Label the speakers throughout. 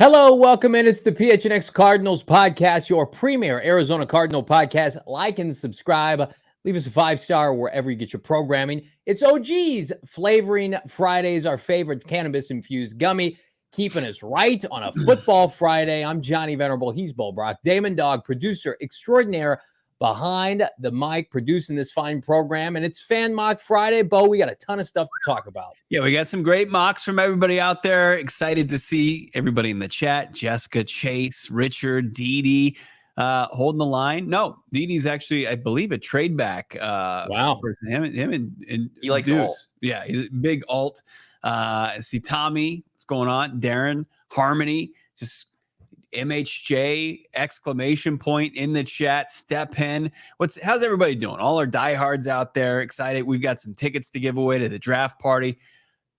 Speaker 1: Hello, welcome in. It's the PHNX Cardinals podcast, your premier Arizona Cardinal podcast. Like and subscribe. Leave us a 5-star wherever you get your programming. It's OG's Flavoring Fridays, our favorite cannabis-infused gummy, keeping us right on a football Friday. I'm Johnny Venerable. He's Bo Brack. Damon Dog, producer extraordinaire behind the mic, producing this fine program. And it's Fan Mock Friday. Bo, we got a ton of stuff to talk about.
Speaker 2: Yeah, we got some great mocks from everybody out there. Excited to see everybody in the chat. Jessica, Chase, Richard, Dee holding the line. No, Dee actually, I believe, a trade back.
Speaker 1: Wow.
Speaker 2: Him and
Speaker 3: he likes
Speaker 2: Deuce.
Speaker 3: alt.
Speaker 2: Yeah, he's a big alt. See Tommy, what's going on? Darren, Harmony, just MHJ, exclamation point in the chat. Step in. How's everybody doing? All our diehards out there, excited. We've got some tickets to give away to the draft party.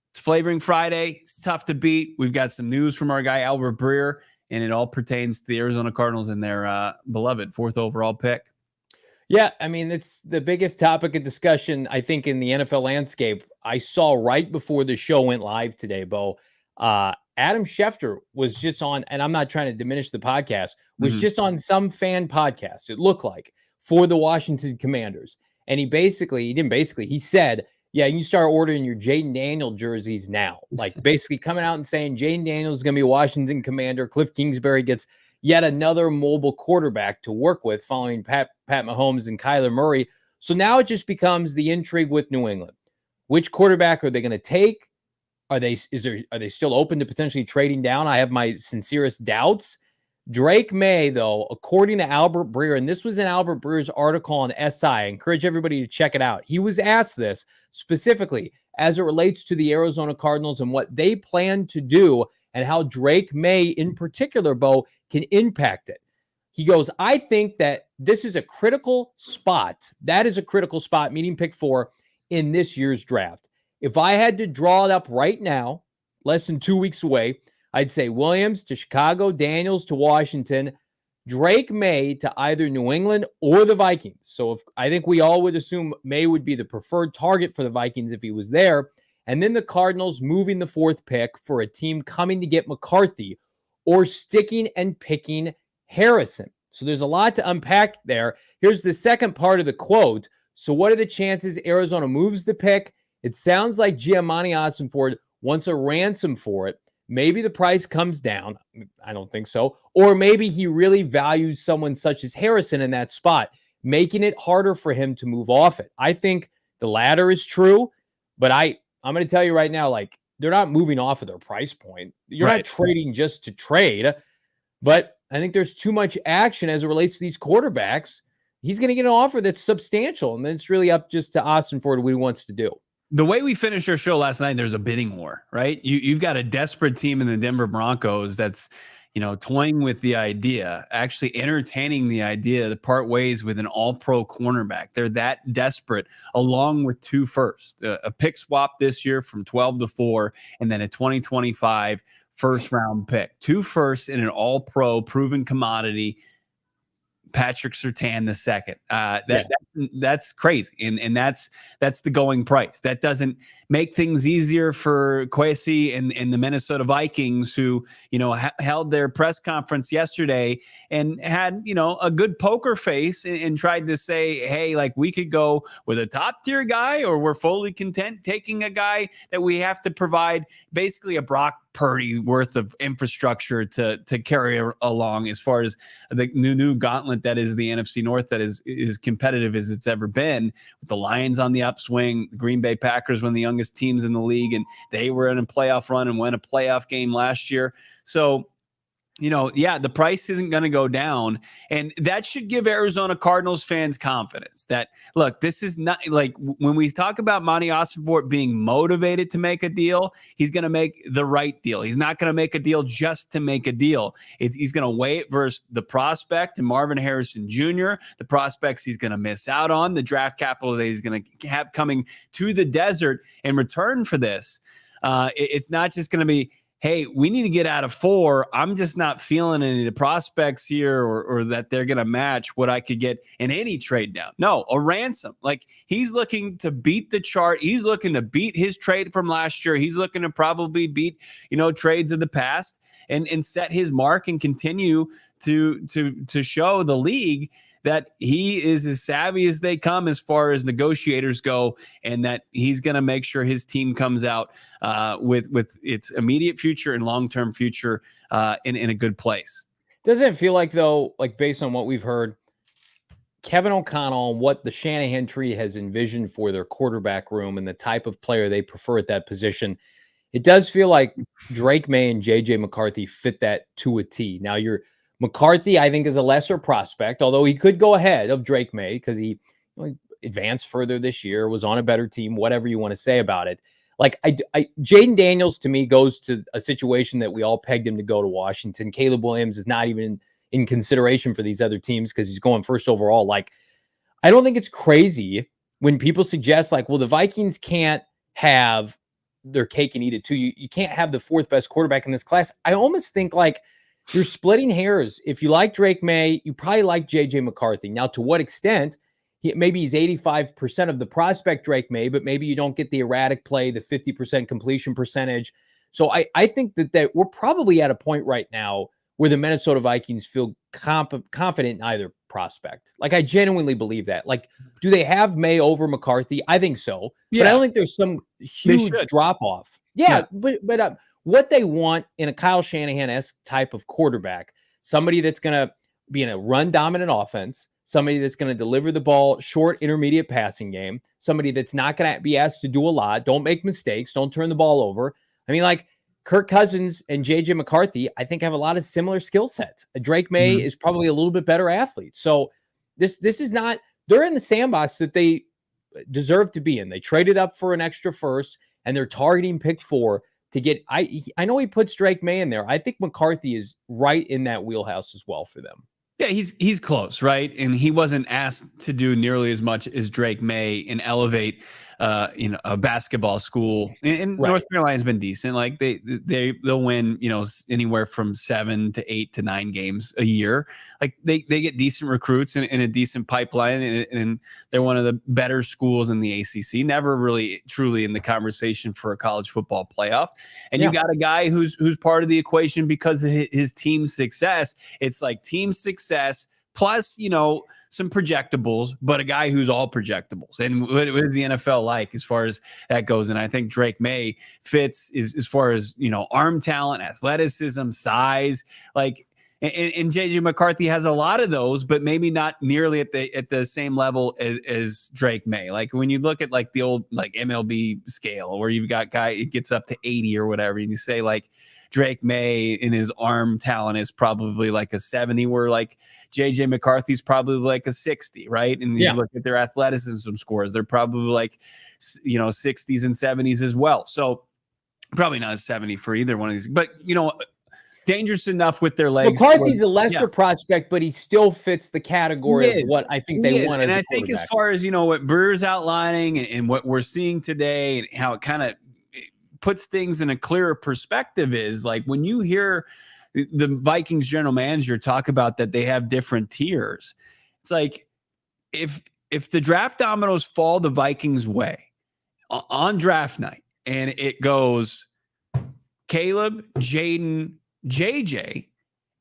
Speaker 2: It's Flavoring Friday. It's tough to beat. We've got some news from our guy Albert Breer, and it all pertains to the Arizona Cardinals and their beloved 4th overall pick.
Speaker 1: Yeah, I mean, it's the biggest topic of discussion, I think, in the NFL landscape. I saw right before the show went live today, Bo. Adam Schefter was just on, and I'm not trying to diminish the podcast, was just on some fan podcast, it looked like, for the Washington Commanders. And he said, yeah, you start ordering your Jayden Daniel jerseys now. Like, basically coming out and saying Jayden Daniel is going to be a Washington Commander. Cliff Kingsbury gets yet another mobile quarterback to work with following Pat Mahomes and Kyler Murray. So now it just becomes the intrigue with New England. Which quarterback are they going to take? Are they still open to potentially trading down? I have my sincerest doubts. Drake Maye, though, according to Albert Breer, and this was in Albert Breer's article on SI, I encourage everybody to check it out. He was asked this specifically as it relates to the Arizona Cardinals and what they plan to do and how Drake Maye in particular, Bo, can impact it. He goes, I think that this is a critical spot. That is a critical spot, meaning pick 4 in this year's draft. If I had to draw it up right now, less than 2 weeks away, I'd say Williams to Chicago, Daniels to Washington, Drake Maye to either New England or the Vikings. So I think we all would assume Maye would be the preferred target for the Vikings if he was there. And then the Cardinals moving the 4th pick for a team coming to get McCarthy or sticking and picking Harrison. So there's a lot to unpack there. Here's the second part of the quote. So what are the chances Arizona moves the pick? It sounds like Giamatti Ossenford wants a ransom for it. Maybe the price comes down. I don't think so. Or maybe he really values someone such as Harrison in that spot, making it harder for him to move off it. I think the latter is true, but I'm going to tell you right now, like, they're not moving off of their price point. You're not trading just to trade, but I think there's too much action as it relates to these quarterbacks. He's going to get an offer that's substantial, and then it's really up just to Ossenford what he wants to do.
Speaker 2: The way we finished our show last night, there's a bidding war, right? You've got a desperate team in the Denver Broncos that's, toying with the idea, actually entertaining the idea to part ways with an all-pro cornerback. They're that desperate, along with 2 firsts, a pick swap this year from 12 to 4, and then a 2025 first-round pick. 2 firsts in an all-pro proven commodity. Patrick Surtain II. That's crazy. And that's the going price. That doesn't make things easier for Kwesi and the Minnesota Vikings, who, held their press conference yesterday and had, a good poker face and tried to say, hey, like, we could go with a top tier guy, or we're fully content taking a guy that we have to provide basically a Brock Purdy worth of infrastructure to carry along, as far as the new gauntlet that is the NFC North, that is competitive as it's ever been, with the Lions on the upswing, the Green Bay Packers, one of the youngest teams in the league, and they were in a playoff run and won a playoff game last year. So, the price isn't going to go down, and that should give Arizona Cardinals fans confidence that, look, this is not like when we talk about Monti Ossenfort being motivated to make a deal, he's going to make the right deal. He's not going to make a deal just to make a deal. He's going to weigh it versus the prospect and Marvin Harrison Jr., the prospects he's going to miss out on, the draft capital that he's going to have coming to the desert in return for this. It's not just going to be, hey, we need to get out of 4. I'm just not feeling any of the prospects here or that they're going to match what I could get in any trade down. No, a ransom. Like, he's looking to beat the chart. He's looking to beat his trade from last year. He's looking to probably beat, trades of the past. and set his mark and continue to show the league that he is as savvy as they come as far as negotiators go, and that he's going to make sure his team comes out with its immediate future and long-term future in a good place.
Speaker 1: Doesn't it feel like, though, like based on what we've heard, Kevin O'Connell and what the Shanahan tree has envisioned for their quarterback room and the type of player they prefer at that position, it does feel like Drake Maye and JJ McCarthy fit that to a T. Now, McCarthy, I think, is a lesser prospect, although he could go ahead of Drake Maye because he advanced further this year, was on a better team, whatever you want to say about it. Like, Jayden Daniels, to me, goes to a situation that we all pegged him to go to Washington. Caleb Williams is not even in consideration for these other teams because he's going first overall. Like, I don't think it's crazy when people suggest, like, well, the Vikings can't have their cake and eat it too. You can't have the fourth best quarterback in this class. I almost think, like, you're splitting hairs. If you like Drake Maye, you probably like JJ McCarthy. Now, to what extent? Maybe he's 85% of the prospect Drake Maye, but maybe you don't get the erratic play, the 50% completion percentage. So I think that we're probably at a point right now where the Minnesota Vikings feel confident in either prospect. Like, I genuinely believe that. Like, do they have Maye over McCarthy? I think so. Yeah. But I don't think there's some huge drop-off. Yeah. But what they want in a Kyle Shanahan-esque type of quarterback, somebody that's going to be in a run-dominant offense, somebody that's going to deliver the ball, short, intermediate passing game, somebody that's not going to be asked to do a lot, don't make mistakes, don't turn the ball over. I mean, like, Kirk Cousins and JJ McCarthy, I think, have a lot of similar skill sets. Drake Maye is probably a little bit better athlete. So this is not, they're in the sandbox that they deserve to be in. They traded up for an extra first, and they're targeting pick 4 to get, I know he puts Drake Maye in there. I think McCarthy is right in that wheelhouse as well for them.
Speaker 2: Yeah, he's close, right? And he wasn't asked to do nearly as much as Drake Maye and elevate a basketball school. And right. North Carolina's been decent. Like they'll win, anywhere from 7 to 8 to 9 games a year. Like they get decent recruits and a decent pipeline, and they're one of the better schools in the ACC. Never really truly in the conversation for a college football playoff. And you got a guy who's part of the equation because of his team's success. It's like team success plus, some projectables, but a guy who's all projectables. And what is the NFL like as far as that goes? And I think Drake Maye fits as far as, arm talent, athleticism, size, like, and JJ McCarthy has a lot of those, but maybe not nearly at the same level as Drake Maye. Like when you look at like the old like MLB scale where you've got guy, it gets up to 80 or whatever, and you say like Drake Maye in his arm talent is probably like a 70, where like JJ McCarthy's probably like a 60, right? And you look at their athleticism scores, they're probably like, 60s and 70s as well. So probably not a 70 for either one of these, but dangerous enough with their legs.
Speaker 1: McCarthy's a lesser prospect, but he still fits the category of what I think they want.
Speaker 2: And I think as far as, what Breer's outlining and what we're seeing today and how it kind of puts things in a clearer perspective is like when you hear the Vikings general manager talk about that they have different tiers, it's like if the draft dominoes fall the Vikings way on draft night and it goes Caleb, Jayden, JJ,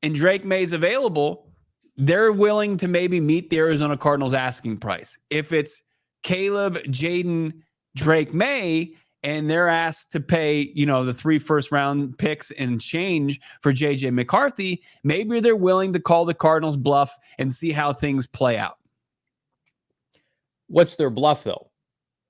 Speaker 2: and Drake Maye's available, they're willing to maybe meet the Arizona Cardinals asking price. If it's Caleb, Jayden, Drake Maye, and they're asked to pay, the 3 first-round picks and change for JJ McCarthy, maybe they're willing to call the Cardinals bluff and see how things play out.
Speaker 1: What's their bluff, though?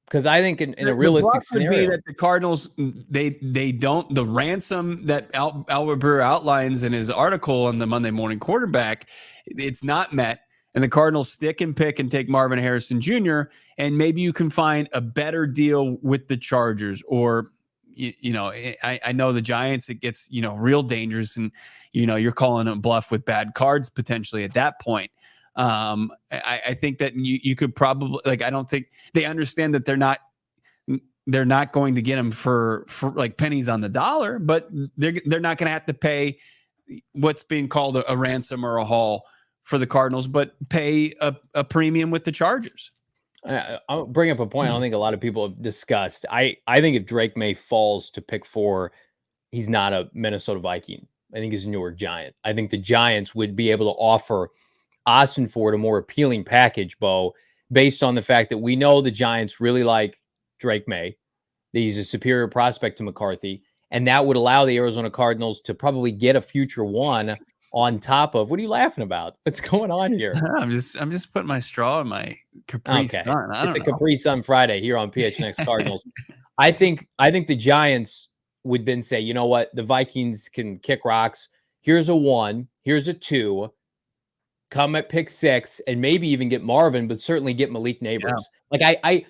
Speaker 1: Because I think in a realistic scenario,
Speaker 2: would be that the Cardinals, they don't, the ransom that Albert Breer outlines in his article on the Monday Morning Quarterback, it's not met. And the Cardinals stick and pick and take Marvin Harrison Jr. And maybe you can find a better deal with the Chargers, or, I know the Giants, it gets, real dangerous, and, you're calling a bluff with bad cards potentially at that point. I think that you could probably, like, I don't think they understand that they're not going to get him for like pennies on the dollar, but they're not going to have to pay what's being called a ransom or a haul for the Cardinals, but pay a premium with the Chargers.
Speaker 1: I'll bring up a point I don't think a lot of people have discussed. I think if Drake Maye falls to pick 4, he's not a Minnesota Viking. I think he's a Newark Giant. I think the Giants would be able to offer Ossenfort a more appealing package, Bo, based on the fact that we know the Giants really like Drake Maye. He's a superior prospect to McCarthy, and that would allow the Arizona Cardinals to probably get a future one on top of. What are you laughing about? What's going on here?
Speaker 2: I'm just putting my straw in my Capri Sun. I
Speaker 1: It's
Speaker 2: don't
Speaker 1: a
Speaker 2: know.
Speaker 1: Capri Sun Friday here on PHNX Cardinals. I think the Giants would then say, you know what, the Vikings can kick rocks. Here's a 1, here's a 2. Come at pick 6 and maybe even get Marvin, but certainly get Malik Nabers.
Speaker 2: Yeah.
Speaker 1: Like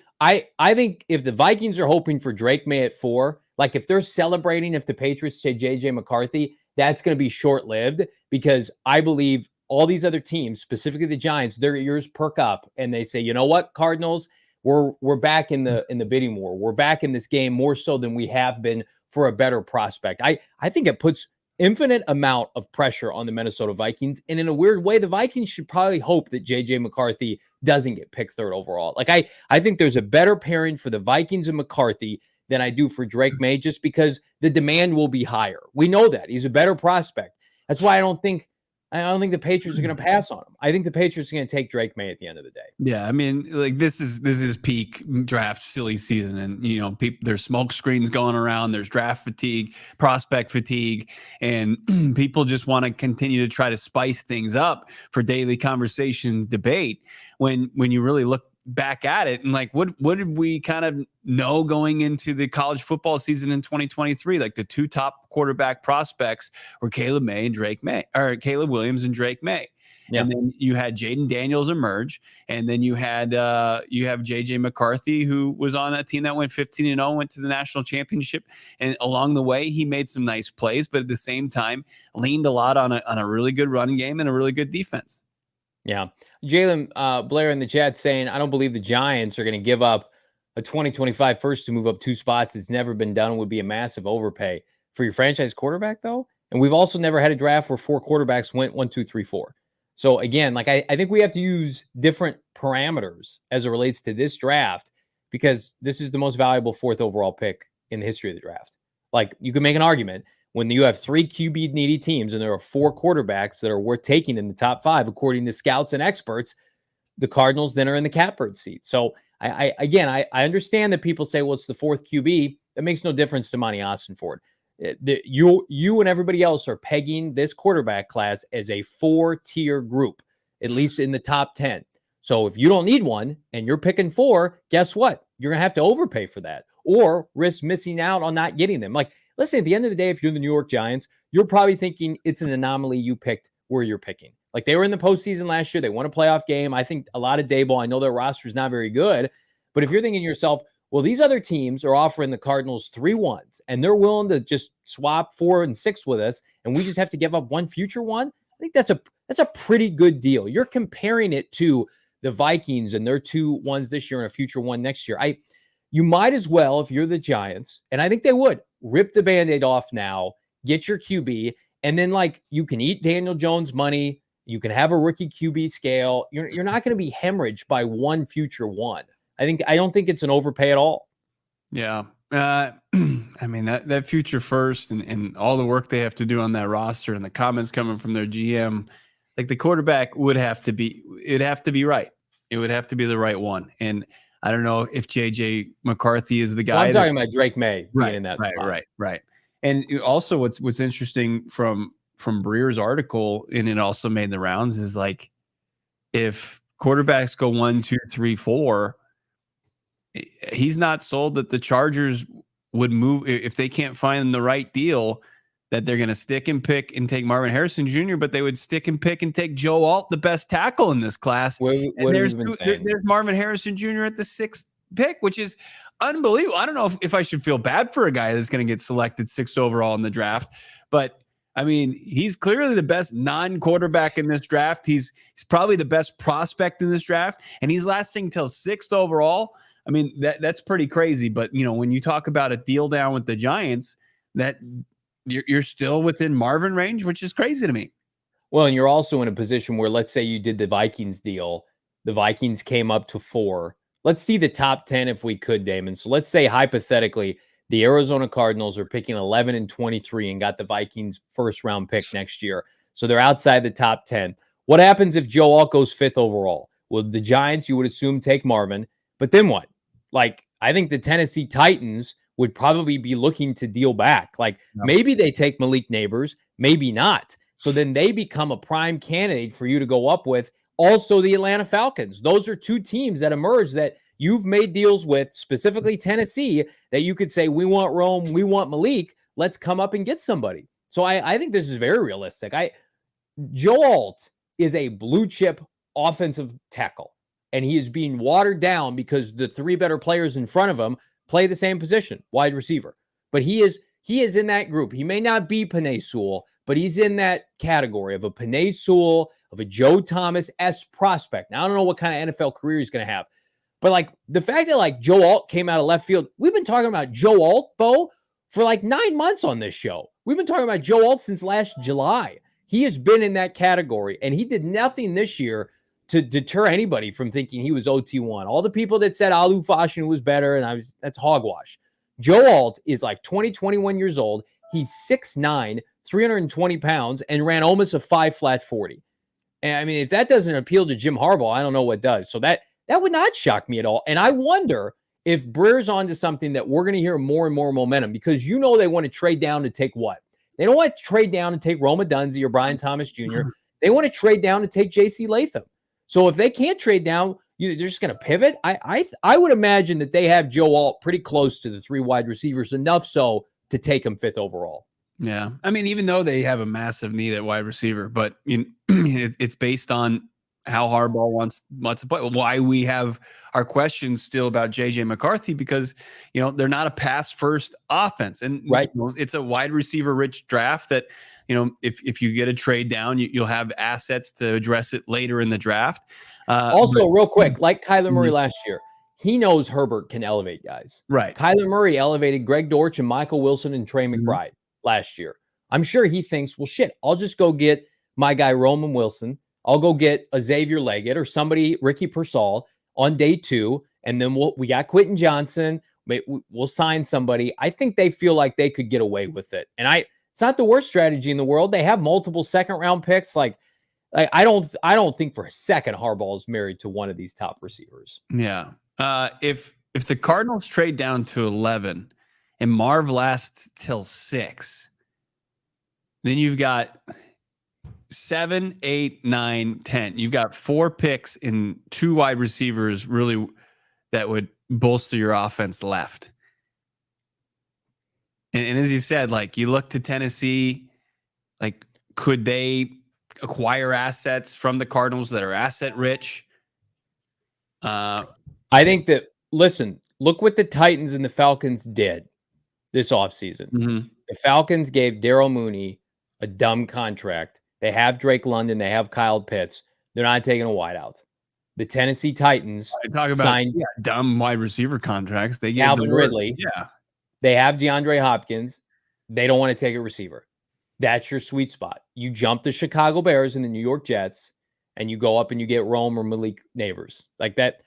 Speaker 1: I think if the Vikings are hoping for Drake Maye at 4, like if they're celebrating if the Patriots say JJ McCarthy, that's going to be short-lived because I believe all these other teams, specifically the Giants, their ears perk up and they say, you know what, Cardinals, we're back in the bidding war. We're back in this game more so than we have been for a better prospect. I think it puts infinite amount of pressure on the Minnesota Vikings. And in a weird way, the Vikings should probably hope that JJ McCarthy doesn't get picked 3rd overall. Like I think there's a better pairing for the Vikings and McCarthy than I do for Drake Maye, just because the demand will be higher. We know that he's a better prospect. That's why I don't think the Patriots are going to pass on him. I think the Patriots are going to take Drake Maye at the end of the day.
Speaker 2: Yeah, I mean, like this is peak draft silly season, and you know, there's smoke screens going around. There's draft fatigue, prospect fatigue, and people just want to continue to try to spice things up for daily conversation, debate. When you really look back at it and like what did we kind of know going into the college football season in 2023? Like the 2 top quarterback prospects were Caleb Williams and Drake Maye. Yeah. And then you had Jayden Daniels emerge, and then you have JJ McCarthy, who was on a team that went 15-0, went to the national championship, and along the way he made some nice plays, but at the same time leaned a lot on a really good running game and a really good defense.
Speaker 1: Yeah. Jalen Blair in the chat saying, I don't believe the Giants are going to give up a 2025 first to move up 2 spots. It's never been done. Would be a massive overpay for your franchise quarterback, though. And we've also never had a draft where 4 quarterbacks went 1, 2, 3, 4. So again, like I think we have to use different parameters as it relates to this draft, because this is the most valuable 4th overall pick in the history of the draft. Like you can make an argument when you have 3 QB needy teams and there are 4 quarterbacks that are worth taking in the top 5, according to scouts and experts, the Cardinals then are in the catbird seat. So I understand that people say, well, it's the 4th QB. That makes no difference to Monti Ossenfort. You and everybody else are pegging this quarterback class as a 4-tier group, at least in the top 10. So if you don't need one and you're picking 4, guess what? You're going to have to overpay for that or risk missing out on not getting them. Like, listen, at the end of the day, if you're the New York Giants, you're probably thinking it's an anomaly you picked where you're picking. Like they were in the postseason last year. They won a playoff game. I think a lot of day ball. I know their roster is not very good, but if you're thinking to yourself, well, these other teams are offering the Cardinals 3 1s and they're willing to just swap 4 and 6 with us, and we just have to give up 1 future one. I think that's a pretty good deal. You're comparing it to the Vikings and their 2 1s this year and a future 1 next year. You might as well, if you're the Giants, and I think they would, rip the Band-Aid off now, get your QB, and then like you can eat Daniel Jones money. You can have a rookie QB scale. You're not going to be hemorrhaged by 1 future 1. I don't think it's an overpay at all.
Speaker 2: Yeah. I mean, that future first and all the work they have to do on that roster and the comments coming from their GM, like the quarterback it'd have to be right. It would have to be the right one. And I don't know if JJ McCarthy is the guy.
Speaker 1: Well, I'm talking about Drake Maye being in that spot.
Speaker 2: Right. And also what's interesting from Breer's article, and it also made the rounds, is like if quarterbacks go 1, 2, 3, 4, he's not sold that the Chargers would move if they can't find the right deal, that they're going to stick and pick and take Marvin Harrison Jr., but they would stick and pick and take Joe Alt, the best tackle in this class. There's Marvin Harrison Jr. at the 6th pick, which is unbelievable. I don't know if I should feel bad for a guy that's going to get selected 6th overall in the draft, but I mean, he's clearly the best non-quarterback in this draft. He's probably the best prospect in this draft, and he's lasting till 6th overall. I mean, that's pretty crazy. But, you know, when you talk about a deal down with the Giants, that you're still within Marvin range, which is crazy to me.
Speaker 1: Well, and you're also in a position where, let's say you did the Vikings deal. The Vikings came up to 4. Let's see the top 10 if we could, Damon. So let's say hypothetically the Arizona Cardinals are picking 11 and 23 and got the Vikings first round pick next year. So they're outside the top 10. What happens if Joe Alt goes 5th overall? Well, the Giants, you would assume, take Marvin. But then what? Like, I think the Tennessee Titans would probably be looking to deal back. Like, maybe they take Malik Nabers, maybe not. So then they become a prime candidate for you to go up with. Also, the Atlanta Falcons. Those are two teams that emerge that you've made deals with, specifically Tennessee, that you could say, we want Rome, we want Malik. Let's come up and get somebody. So I think this is very realistic. Joe Alt is a blue chip offensive tackle, and he is being watered down because the 3 better players in front of him play the same position, wide receiver. But he is in that group. He may not be Penei Sewell, but he's in that category of a Penei Sewell, of a Joe Thomas-esque prospect. Now, I don't know what kind of NFL career he's going to have, but like the fact that like Joe Alt came out of left field, we've been talking about Joe Alt, Bo, for like 9 months on this show. We've been talking about Joe Alt since last July. He has been in that category, and he did nothing this year to deter anybody from thinking he was OT1. All the people that said Alu Fashion was better, and that's hogwash. Joe Alt is like 21 years old. He's 6'9", 320 pounds, and ran almost a 5 flat 40. And I mean, if that doesn't appeal to Jim Harbaugh, I don't know what does. So that would not shock me at all. And I wonder if Breer's onto something that we're going to hear more and more momentum, because you know they want to trade down to take what? They don't want to trade down and take Rome Odunze or Brian Thomas Jr. They want to trade down to take J.C. Latham. So if they can't trade down, they're just going to pivot. I would imagine that they have Joe Alt pretty close to the 3 wide receivers, enough so to take him 5th overall.
Speaker 2: Yeah. I mean, even though they have a massive need at wide receiver, but it's based on how Harbaugh wants to play. Why we have our questions still about JJ McCarthy, because they're not a pass first offense, and
Speaker 1: right,
Speaker 2: it's a wide receiver rich draft that if you get a trade down, you'll have assets to address it later in the draft.
Speaker 1: Real quick, like Kyler Murray last year, he knows Herbert can elevate guys.
Speaker 2: Right.
Speaker 1: Kyler Murray elevated Greg Dortch and Michael Wilson and Trey McBride last year. I'm sure he thinks, well, shit, I'll just go get my guy Roman Wilson. I'll go get a Xavier Leggett or somebody, Ricky Pearsall, on day 2, and then we got Quentin Johnson. We'll sign somebody. I think they feel like they could get away with it, and it's not the worst strategy in the world. They have multiple 2nd-round picks. Like I don't think for a second Harbaugh is married to one of these top receivers.
Speaker 2: Yeah. If the Cardinals trade down to 11 and Marv lasts till 6, then you've got 7, 8, 9, 10. You've got 4 picks in 2 wide receivers, really, that would bolster your offense left. And as you said, like, you look to Tennessee, like, could they acquire assets from the Cardinals that are asset rich?
Speaker 1: I think that, listen, look what the Titans and the Falcons did this offseason. The Falcons gave Darryl Mooney a dumb contract. They have Drake London. They have Kyle Pitts. They're not taking a wideout. The Tennessee Titans signed
Speaker 2: dumb wide receiver contracts. They gave
Speaker 1: Calvin Ridley.
Speaker 2: Yeah.
Speaker 1: They have DeAndre Hopkins. They don't want to take a receiver. That's your sweet spot. You jump the Chicago Bears and the New York Jets, and you go up and you get Rome or Malik Nabers. Like that.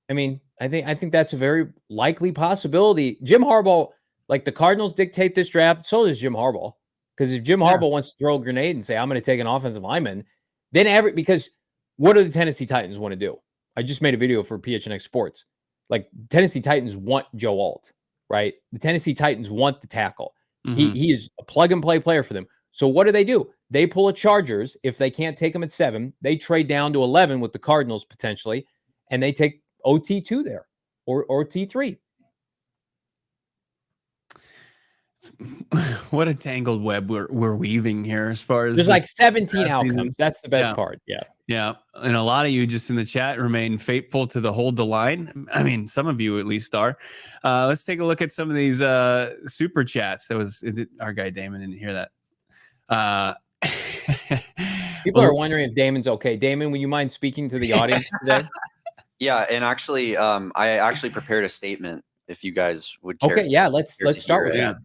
Speaker 1: I mean, I think that's a very likely possibility. Jim Harbaugh, like, the Cardinals dictate this draft, so does Jim Harbaugh. Because if Jim Harbaugh wants to throw a grenade and say, I'm going to take an offensive lineman, then because what do the Tennessee Titans want to do? I just made a video for PHNX Sports. Like, Tennessee Titans want Joe Alt, right? The Tennessee Titans want the tackle. He is a plug-and-play player for them. So what do? They pull a Chargers. If they can't take him at 7, they trade down to 11 with the Cardinals potentially, and they take OT2 there or OT3.
Speaker 2: What a tangled web we're weaving here, as far as
Speaker 1: there's like 17 outcomes. That's the best part.
Speaker 2: Yeah. And a lot of you just in the chat remain faithful to the hold the line. I mean, some of you at least are. Let's take a look at some of these super chats. Our guy Damon didn't hear that.
Speaker 3: People are wondering if Damon's okay. Damon, would you mind speaking to the audience today?
Speaker 4: Yeah, and actually, I actually prepared a statement. If you guys would care.
Speaker 1: Okay, yeah, let's start with
Speaker 4: it.
Speaker 1: that.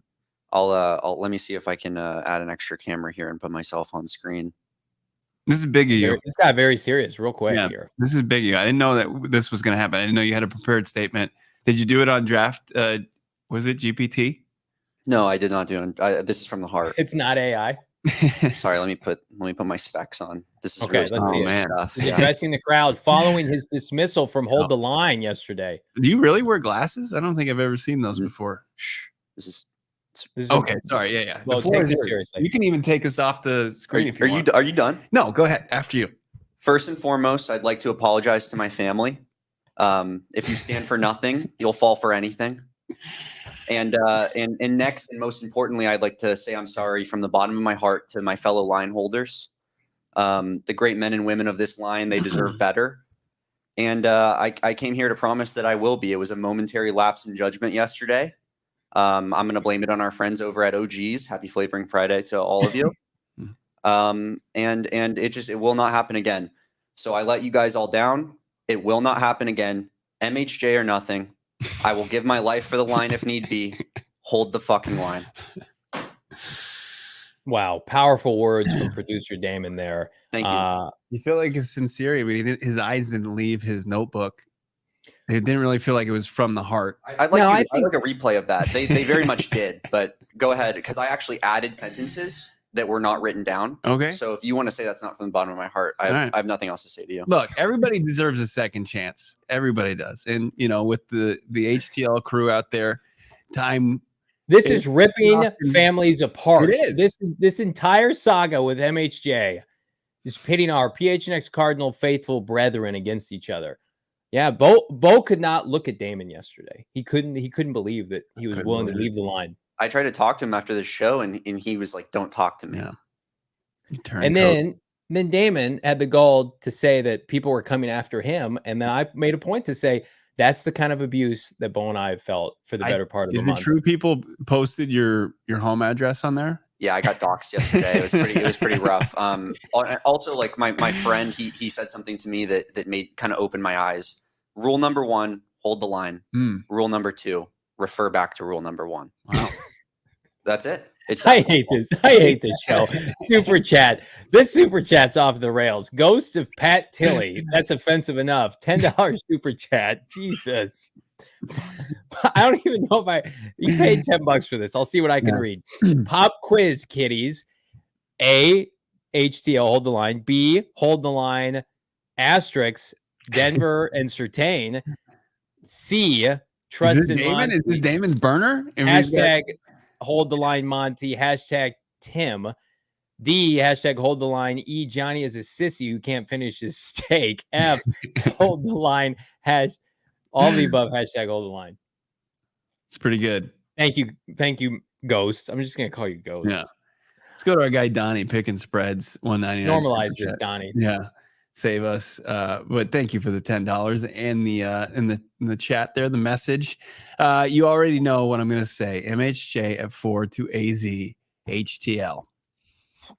Speaker 4: I'll let me see if I can add an extra camera here and put myself on screen.
Speaker 2: This is big of you.
Speaker 1: This got very serious real quick here.
Speaker 2: This is big of you. I didn't know that this was going to happen. I didn't know you had a prepared statement. Did you do it on draft? Was it GPT?
Speaker 4: No, I did not do it. This is from the heart.
Speaker 1: It's not AI.
Speaker 4: Sorry, let me put my specs on. This is
Speaker 1: Okay,
Speaker 4: really
Speaker 1: let's see it.
Speaker 4: stuff.
Speaker 1: He's
Speaker 4: Yeah.
Speaker 1: addressing the crowd following his dismissal from Hold the Line yesterday.
Speaker 2: Do you really wear glasses? I don't think I've ever seen those before.
Speaker 4: Shh. This is
Speaker 2: okay. Sorry. Yeah.
Speaker 1: Well,
Speaker 2: the floor
Speaker 1: take
Speaker 2: is
Speaker 1: this
Speaker 2: yours.
Speaker 1: seriously.
Speaker 2: You can even take us off the screen if you want.
Speaker 4: Are you done?
Speaker 2: No, go ahead. After you.
Speaker 4: First and foremost, I'd like to apologize to my family. If you stand for nothing, you'll fall for anything. And next, and most importantly, I'd like to say I'm sorry from the bottom of my heart to my fellow line holders. The great men and women of this line, they deserve better. And I came here to promise that I will be. It was a momentary lapse in judgment yesterday. I'm going to blame it on our friends over at OG's. Happy Flavoring Friday to all of you. And it will not happen again. So I let you guys all down. It will not happen again. MHJ or nothing. I will give my life for the line if need be. Hold the fucking line.
Speaker 1: Wow, powerful words from producer Damon there.
Speaker 4: Thank you.
Speaker 2: You feel like it's sincere, but his eyes didn't leave his notebook. It didn't really feel like it was from the heart.
Speaker 4: I'd like a replay of that. They very much did, but go ahead, because I actually added sentences that were not written down.
Speaker 2: Okay.
Speaker 4: So if you want to say that's not from the bottom of my heart, I have nothing else to say to you.
Speaker 2: Look, everybody deserves a second chance. Everybody does. And, with the HTL crew out there,
Speaker 1: this is ripping families apart.
Speaker 2: It is.
Speaker 1: This entire saga with MHJ is pitting our PHNX Cardinal faithful brethren against each other. Yeah, Bo could not look at Damon yesterday. He couldn't believe that he was willing to leave the line.
Speaker 4: I tried to talk to him after the show, and he was like, "Don't talk to me."
Speaker 2: Yeah.
Speaker 1: And then Damon had the gall to say that people were coming after him, and then I made a point to say that's the kind of abuse that Bo and I have felt for the better part of the month.
Speaker 2: Is it true people posted your home address on there?
Speaker 4: Yeah, I got doxxed yesterday. It was pretty rough. Also, like my friend, he said something to me that made kind of open my eyes. Rule number 1, hold the line. Rule number 2, refer back to rule number 1.
Speaker 2: Wow.
Speaker 4: That's it.
Speaker 1: I hate this. I hate this show. Super chat. This super chat's off the rails. Ghost of Pat Tilley. That's offensive enough. $10 super chat. Jesus. I don't even know if you paid $10 for this. I'll see what I can read. Pop quiz, kiddies. A, HTL, hold the line. B, hold the line. Asterisk, Denver and Certain. C, trust in Monti.
Speaker 2: Is this Damon's burner?
Speaker 1: Hashtag hold the line Monty. Hashtag Tim. D, hashtag hold the line. E, Johnny is a sissy who can't finish his steak. F, hold the line. All the above, hashtag hold the line.
Speaker 2: It's pretty good.
Speaker 1: Thank you, Ghost. I'm just gonna call you Ghost.
Speaker 2: Yeah. Let's go to our guy Donnie picking spreads. $1.99.
Speaker 1: Normalize this, Donnie.
Speaker 2: Yeah. Save us. But thank you for the $10 and in the chat there, the message. You already know what I'm gonna say. MHJ at 4 to AZ HTL.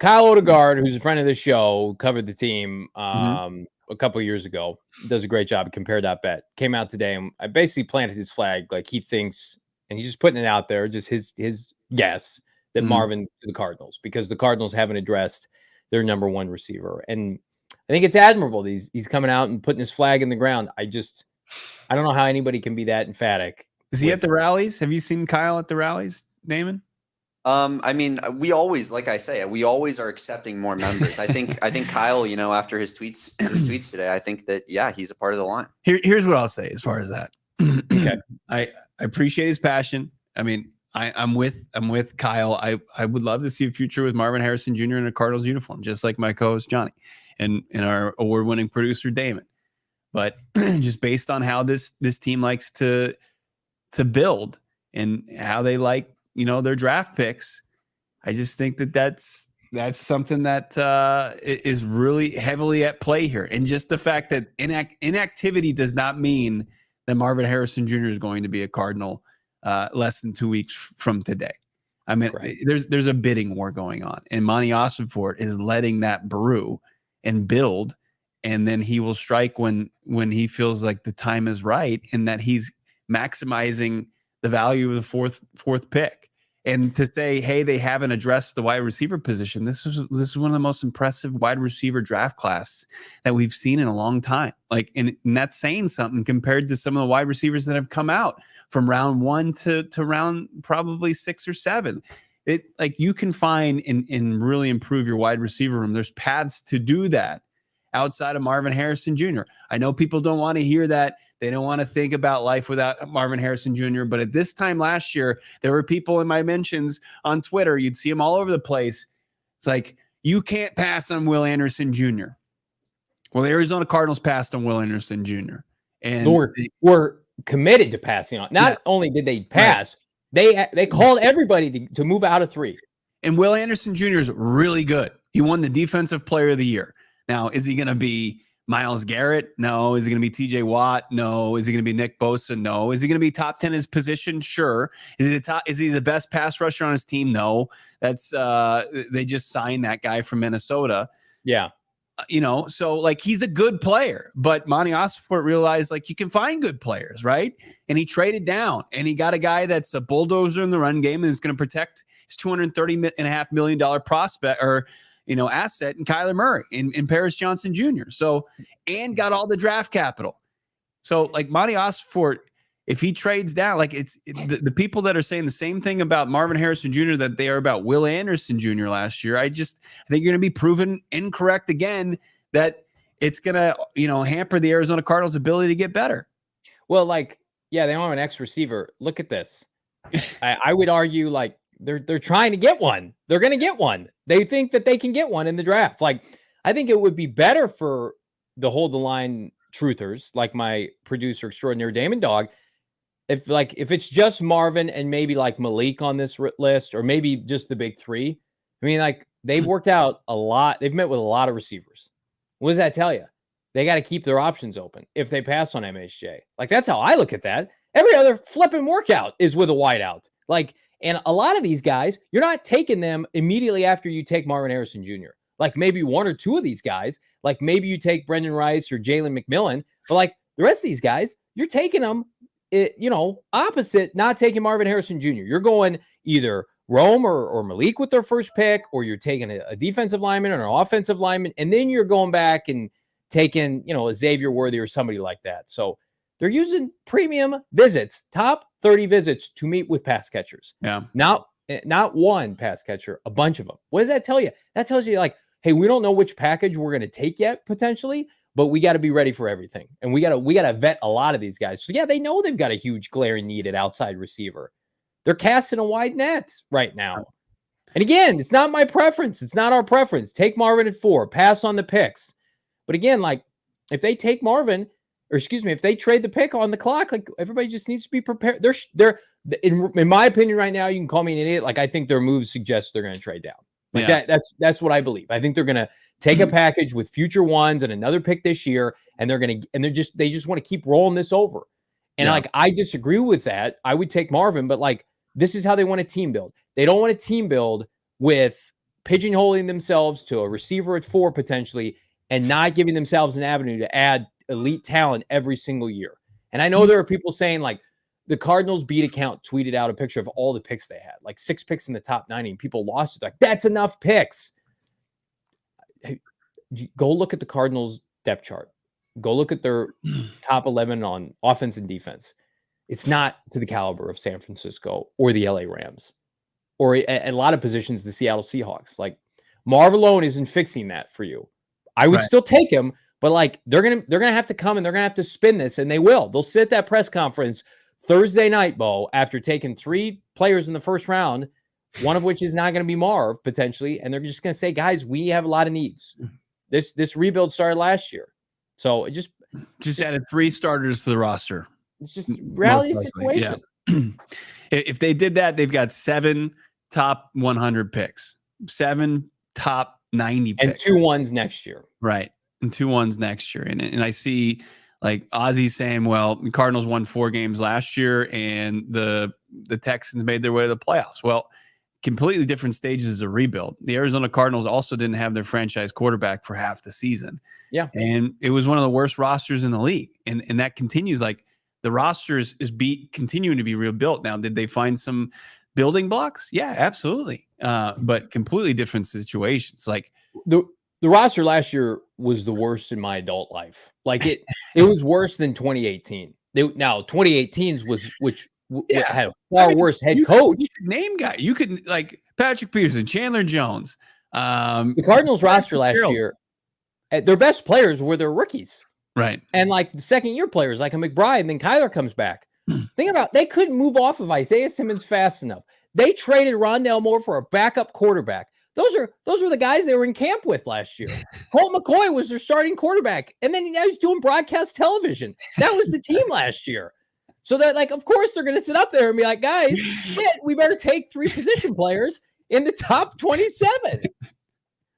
Speaker 1: Kyle Odegaard, who's a friend of the show, covered the team a couple of years ago. Does a great job at compare.bet. Came out today and I basically planted his flag like he thinks, and he's just putting it out there, just his guess that Marvin to the Cardinals, because the Cardinals haven't addressed their number 1 receiver. And I think it's admirable. He's coming out and putting his flag in the ground. I don't know how anybody can be that emphatic.
Speaker 2: Is he at the rallies? Have you seen Kyle at the rallies, Damon?
Speaker 4: I mean, we always, like I say, we always are accepting more members. I think Kyle, after his tweets today, I think that, yeah, he's a part of the line.
Speaker 2: Here's what I'll say as far as that.
Speaker 1: Okay.
Speaker 2: I appreciate his passion. I mean, I'm with Kyle. I would love to see a future with Marvin Harrison Jr. in a Cardinals uniform, just like my co-host Johnny and our award-winning producer Damon. But just based on how this team likes to build and how they like, their draft picks, I just think that's something that is really heavily at play here. And just the fact that inactivity does not mean that Marvin Harrison Jr. is going to be a Cardinal less than 2 weeks from today. I mean,
Speaker 1: right.
Speaker 2: There's a bidding war going on, and Monti Ossenfort is letting that brew and build, and then he will strike when he feels like the time is right, and that he's maximizing the value of the fourth pick. And to say, hey, they haven't addressed the wide receiver position. This is one of the most impressive wide receiver draft class that we've seen in a long time. Like, and that's saying something compared to some of the wide receivers that have come out from round 1 to round probably 6 or 7. It, like, you can find and really improve your wide receiver room. There's paths to do that outside of Marvin Harrison Jr. I know people don't want to hear that. They don't want to think about life without Marvin Harrison Jr. But at this time last year, there were people in my mentions on Twitter. You'd see them all over the place. It's like, you can't pass on Will Anderson Jr. Well, the Arizona Cardinals passed on Will Anderson Jr. And
Speaker 1: we're committed to passing on. Not only did they pass, they called everybody to move out of 3.
Speaker 2: And Will Anderson Jr. is really good. He won the Defensive Player of the Year. Now, is he going to be Myles Garrett? No. Is he going to be TJ Watt? No. Is he going to be Nick Bosa? No. Is he going to be top 10 in his position? Sure. Is he the best pass rusher on his team? No. That's they just signed that guy from Minnesota.
Speaker 1: Yeah.
Speaker 2: So like, he's a good player, but Monti Ossenfort realized, like, you can find good players, right? And he traded down and he got a guy that's a bulldozer in the run game and is going to protect his $230.5 million prospect or asset in Kyler Murray and Paris Johnson Jr. So, and got all the draft capital. So, like, Monti Ossenfort, if he trades down, like, it's the people that are saying the same thing about Marvin Harrison Jr. that they are about Will Anderson Jr. last year. I think you're going to be proven incorrect again, that it's going to, hamper the Arizona Cardinals' ability to get better.
Speaker 1: Well, like, yeah, they don't have an X receiver. Look at this. I would argue, like, they're trying to get one. They're going to get one. They think that they can get one in the draft. Like, I think it would be better for the hold the line truthers, like my producer extraordinaire Damon Dog, if it's just Marvin and maybe like Malik on this list, or maybe just the big 3. I mean, like, they've worked out a lot. They've met with a lot of receivers. What does that tell you? They got to keep their options open if they pass on MHJ. Like, that's how I look at that. Every other flipping workout is with a wideout. Like, and a lot of these guys, you're not taking them immediately after you take Marvin Harrison Jr. Like, maybe 1 or 2 of these guys, like maybe you take Brendan Rice or Jalen McMillan, but like the rest of these guys, you're taking them, opposite not taking Marvin Harrison Jr. You're going either Rome or Malik with their first pick, or you're taking a defensive lineman or an offensive lineman, and then you're going back and taking, a Xavier Worthy or somebody like that. So they're using premium visits, top 30 visits to meet with pass catchers.
Speaker 2: Yeah.
Speaker 1: Not one pass catcher, a bunch of them. What does that tell you? That tells you, like, hey, we don't know which package we're going to take yet, potentially, but we got to be ready for everything. And we got to vet a lot of these guys. So yeah, they know they've got a huge glaring need at outside receiver. They're casting a wide net right now. And again, it's not my preference. It's not our preference. Take Marvin at 4, pass on the picks. But again, like, if they take Marvin, if they trade the pick on the clock, like, everybody just needs to be prepared. They're in my opinion right now, you can call me an idiot. Like, I think their moves suggest they're going to trade down. Like, that's what I believe. I think they're going to take a package with future ones and another pick this year, and they just want to keep rolling this over. And like, I disagree with that. I would take Marvin, but like, this is how they want a team build. They don't want a team build with pigeonholing themselves to a receiver at 4 potentially, and not giving themselves an avenue to add elite talent every single year. And I know there are people saying, like, the Cardinals beat account tweeted out a picture of all the picks they had, like 6 picks in the top 90, and people lost it. Like, that's enough picks. Hey, go look at the Cardinals depth chart. Go look at their top 11 on offense and defense. It's not to the caliber of San Francisco or the LA Rams, or a lot of positions, the Seattle Seahawks. Like, Marv alone isn't fixing that for you. I would still take him, but like, they're gonna have to come and they're gonna have to spin this, and they will. They'll sit at that press conference Thursday night, Bo, after taking 3 players in the first round, one of which is not going to be Marv potentially, and they're just going to say, guys, we have a lot of needs. This rebuild started last year, so it just
Speaker 2: added 3 starters to the roster.
Speaker 1: It's just reality situation.
Speaker 2: Yeah. If they did that, they've got 7 top 100 picks, 7 top 90 picks,
Speaker 1: and 2 ones next year.
Speaker 2: Right. And 2 ones next year. And I see, like, Ozzy saying, well, the Cardinals won 4 games last year and the Texans made their way to the playoffs. Well, completely different stages of rebuild. The Arizona Cardinals also didn't have their franchise quarterback for half the season.
Speaker 1: Yeah.
Speaker 2: And it was one of the worst rosters in the league. And that continues. Like, the roster is continuing to be rebuilt. Now, did they find some building blocks. Yeah, absolutely. But completely different situations. Like
Speaker 1: the roster last year was the worst in my adult life. Like it was worse than 2018. Now 2018's was had a far worse head coach.
Speaker 2: You could name guy. You could like Patrick Peterson, Chandler Jones.
Speaker 1: The Cardinals roster last year, their best players were their rookies.
Speaker 2: Right.
Speaker 1: And like the second year players like a McBride, and then Kyler comes back. Think about they couldn't move off of Isaiah Simmons fast enough. They traded Rondale Moore for a backup quarterback. Those were the guys they were in camp with last year. Colt McCoy was their starting quarterback. And then he was doing broadcast television. That was the team last year. So that, like, of course they're gonna sit up there and be like, guys, shit, we better take 3 position players in the top 27.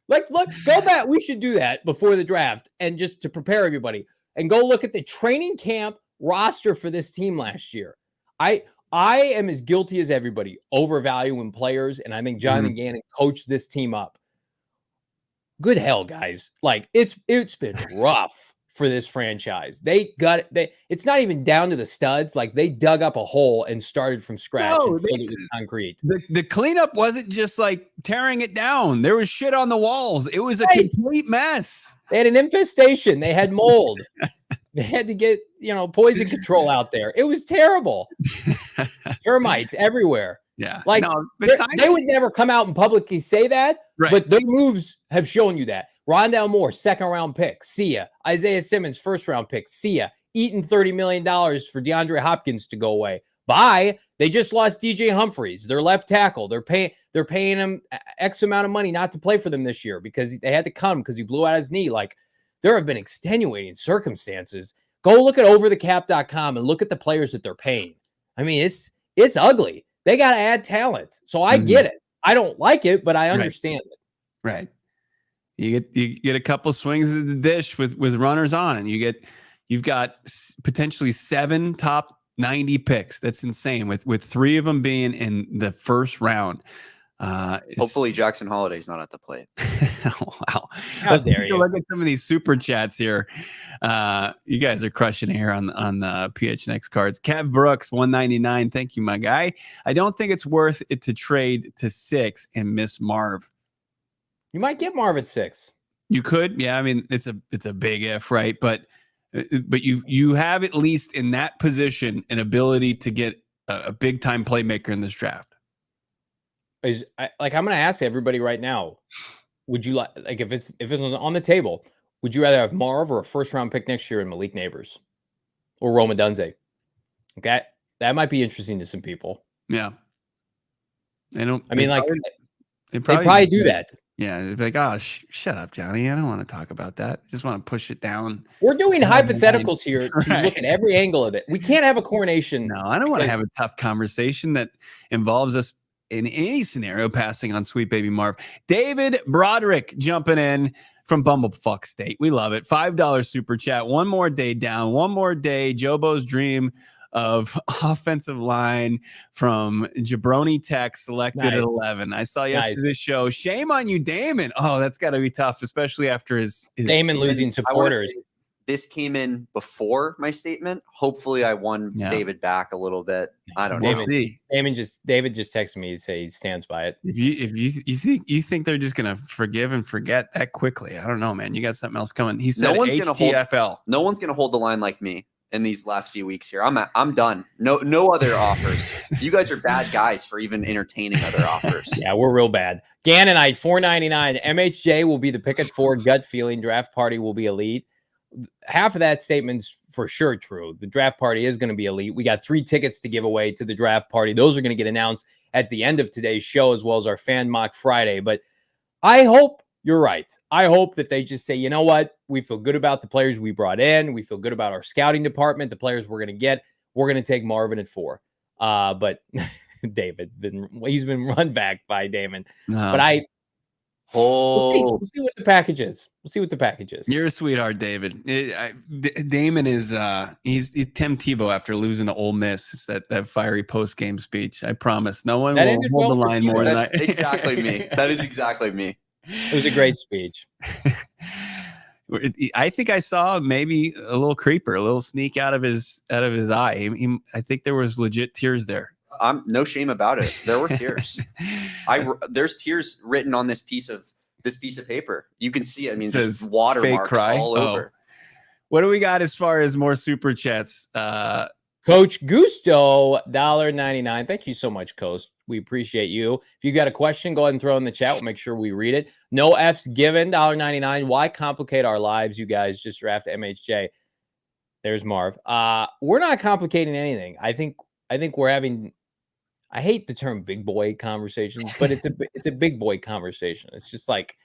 Speaker 1: Like, look, go back. We should do that before the draft and just to prepare everybody and go look at the training camp roster for this team last year. I am as guilty as everybody overvaluing players, and I think Jonathan Gannon coached this team up. Good hell, guys. Like, it's been rough for this franchise. It's not even down to the studs. Like, they dug up a hole and started from scratch and filled it with concrete.
Speaker 2: The cleanup wasn't just like tearing it down. There was shit on the walls. It was a complete mess.
Speaker 1: They had an infestation. They had mold. They had to get, poison control out there. It was terrible. Termites everywhere.
Speaker 2: Yeah.
Speaker 1: Like, they would never come out and publicly say that, but their moves have shown you that. Rondale Moore, second-round pick. See ya. Isaiah Simmons, first-round pick. See ya. Eating $30 million for DeAndre Hopkins to go away. Bye. They just lost DJ Humphries, their left tackle. They're paying him X amount of money not to play for them this year because they had to cut him because he blew out his knee. Like, there have been extenuating circumstances. Go look at overthecap.com and look at the players that they're paying. I mean, it's ugly. They got to add talent. So I get it. I don't like it, but I understand it.
Speaker 2: Right. You get a couple swings of the dish with runners on, and you've got potentially 7 top 90 picks. That's insane. With 3 of them being in the first round.
Speaker 4: Hopefully Jackson Holiday's not at the plate.
Speaker 2: Wow. Let's take a look at some of these super chats here. You guys are crushing it here on the PHNX cards. Kev Brooks, 199. Thank you, my guy. I don't think it's worth it to trade to 6 and miss Marv.
Speaker 1: You might get Marv at 6.
Speaker 2: You could. Yeah. I mean, it's a big if, right? But you have at least in that position an ability to get a big time playmaker in this draft.
Speaker 1: I'm going to ask everybody right now, would you like if it was on the table, would you rather have Marv or a first round pick next year in Malik Nabers or Rome Odunze? Okay. That might be interesting to some people.
Speaker 2: Yeah. They
Speaker 1: probably do that.
Speaker 2: Yeah. They'd be like, oh, shut up, Johnny. I don't want to talk about that. I just want to push it down.
Speaker 1: We're doing hypotheticals here to look at every angle of it. We can't have a coronation.
Speaker 2: No, I don't want to have a tough conversation that involves us in any scenario passing on Sweet Baby Marv. David Broderick jumping in from Bumblefuck State. We love it. $5 super chat. One more day down. One more day. Jobo's dream of offensive line from Jabroni Tech selected at 11. I saw yesterday's show. Shame on you, Damon. Oh, that's got to be tough, especially after his
Speaker 1: Damon losing supporters.
Speaker 4: This came in before my statement. Hopefully I won David back a little bit. I don't know.
Speaker 1: David just texted me to say he stands by it.
Speaker 2: If you think they're just gonna forgive and forget that quickly, I don't know, man. You got something else coming. He said HTFL.
Speaker 4: No one's gonna hold the line like me in these last few weeks here. I'm done. No other offers. You guys are bad guys for even entertaining other offers.
Speaker 1: Yeah, we're real bad. Gannonite, $4.99. MHJ will be the pick at 4. Gut feeling. Draft party will be elite. Half of that statement's for sure true. The draft party is going to be elite. We got 3 tickets to give away to the draft party. Those are going to get announced at the end of today's show, as well as our Fan Mock Friday. But I hope you're right. I hope that they just say, you know what? We feel good about the players we brought in. We feel good about our scouting department, the players we're going to get. We're going to take Marvin at 4. But David, he's been run back by Damon. But we'll see what the package is.
Speaker 2: You're a sweetheart, David. Damon is he's Tim Tebow after losing to Ole Miss. It's that fiery post game speech. I promise, no one will hold the line more than I.
Speaker 4: Exactly me. That is exactly me.
Speaker 1: It was a great speech.
Speaker 2: I think I saw maybe a little creeper, a little sneak out of his eye. I think there was legit tears there.
Speaker 4: no shame about it. There were tears. There's tears written on this piece of paper. You can see it. I mean, just watermarks all over.
Speaker 2: What do we got as far as more super chats?
Speaker 1: Coach Gusto, $1.99. Thank you so much, Coach. We appreciate you. If you got a question, go ahead and throw it in the chat. We'll make sure we read it. No F's given, $1.99. Why complicate our lives, you guys? Just draft MHJ. There's Marv. We're not complicating anything. I think we're having, I hate the term big boy conversations, but it's a big boy conversation. It's just like,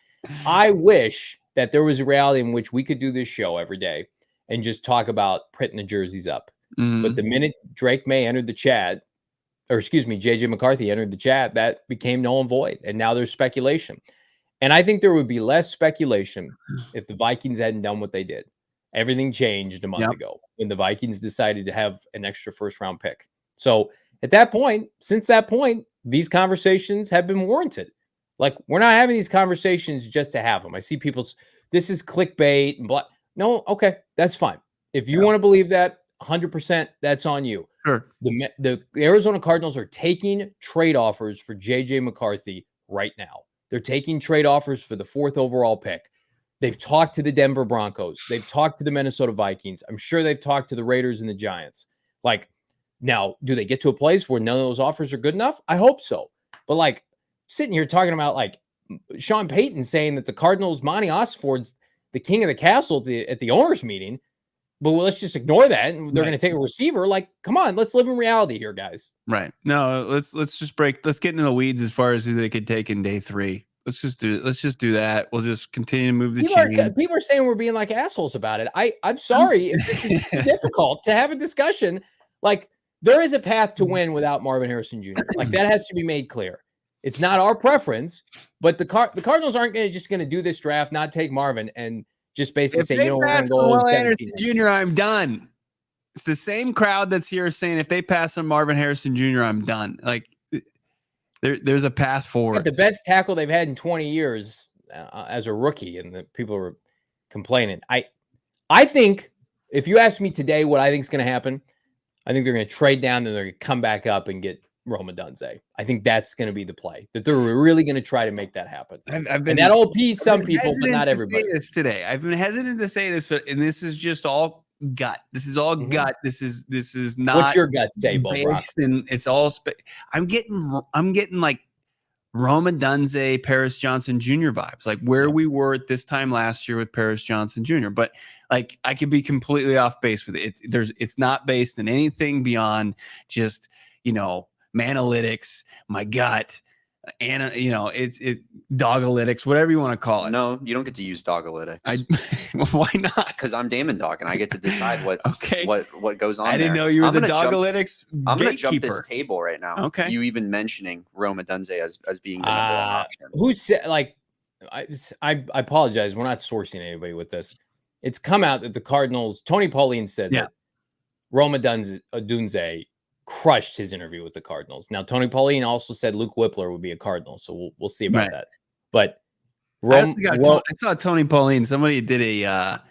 Speaker 1: I wish that there was a reality in which we could do this show every day and just talk about printing the jerseys up. But the minute Drake Maye entered the chat, or excuse me, JJ McCarthy entered the chat, that became null and void. And now there's speculation. And I think there would be less speculation if the Vikings hadn't done what they did. Everything changed a month ago when the Vikings decided to have an extra first-round pick. So at that point, since that point, these conversations have been warranted. Like, we're not having these conversations just to have them. I see people's, this is clickbait and blah. No, okay, that's fine. If you want to believe that, 100%, that's on you.
Speaker 2: Sure.
Speaker 1: The Arizona Cardinals are taking trade offers for JJ McCarthy right now. They're taking trade offers for the 4th overall pick. They've talked to the Denver Broncos. They've talked to the Minnesota Vikings. I'm sure they've talked to the Raiders and the Giants. Like, now, do they get to a place where none of those offers are good enough? I hope so. But like, sitting here talking about like Sean Payton saying that the Cardinals, Monti Ossenfort's the king of the castle at the owners meeting, but let's just ignore that and they're going to take a receiver. Like, come on, let's live in reality here, guys.
Speaker 2: Right. No, let's get into the weeds as far as who they could take in day 3. Let's just do that. We'll just continue to move the chain.
Speaker 1: People are saying we're being like assholes about it. I'm sorry if this is difficult to have a discussion. Like, there is a path to win without Marvin Harrison Jr. Like, that has to be made clear. It's not our preference, but the Cardinals aren't just going to do this draft, not take Marvin, and just basically say, we're going to go 17.
Speaker 2: Jr., I'm done. It's the same crowd that's here saying if they pass on Marvin Harrison Jr., I'm done. Like, there's a path forward.
Speaker 1: The best tackle they've had in 20 years as a rookie, and the people were complaining. I think if you ask me today what I think is going to happen, I think they're going to trade down and they're going to come back up and get Rome Odunze. I think that's going to be the play, that they're really going to try to make that happen.
Speaker 2: I've been,
Speaker 1: and that'll appease some people, but not everybody.
Speaker 2: This today, I've been hesitant to say this, but and this is just all gut. This is all gut. This is not.
Speaker 1: What's your gut say, Bo?
Speaker 2: It's all. I'm getting like Rome Odunze, Paris Johnson Jr. vibes, like where we were at this time last year with Paris Johnson Jr. But like, I could be completely off base with it. It's not based in anything beyond just, Manalytics, my gut, and it's Dogalytics, whatever you want to call it.
Speaker 4: No, you don't get to use Dogalytics.
Speaker 2: Why not?
Speaker 4: Because I'm Damon Dog and I get to decide what goes on.
Speaker 2: I didn't know you were the Dogalytics.
Speaker 4: I'm going to jump this table right now.
Speaker 2: Okay.
Speaker 4: You even mentioning Rome Odunze as being the number one option.
Speaker 1: Who said, like, I apologize. We're not sourcing anybody with this. It's come out that the Cardinals, Tony Pauline said that Rome Odunze crushed his interview with the Cardinals. Now, Tony Pauline also said Luke Whippler would be a Cardinal, so we'll see about that. But
Speaker 2: I saw Tony Pauline. Somebody did a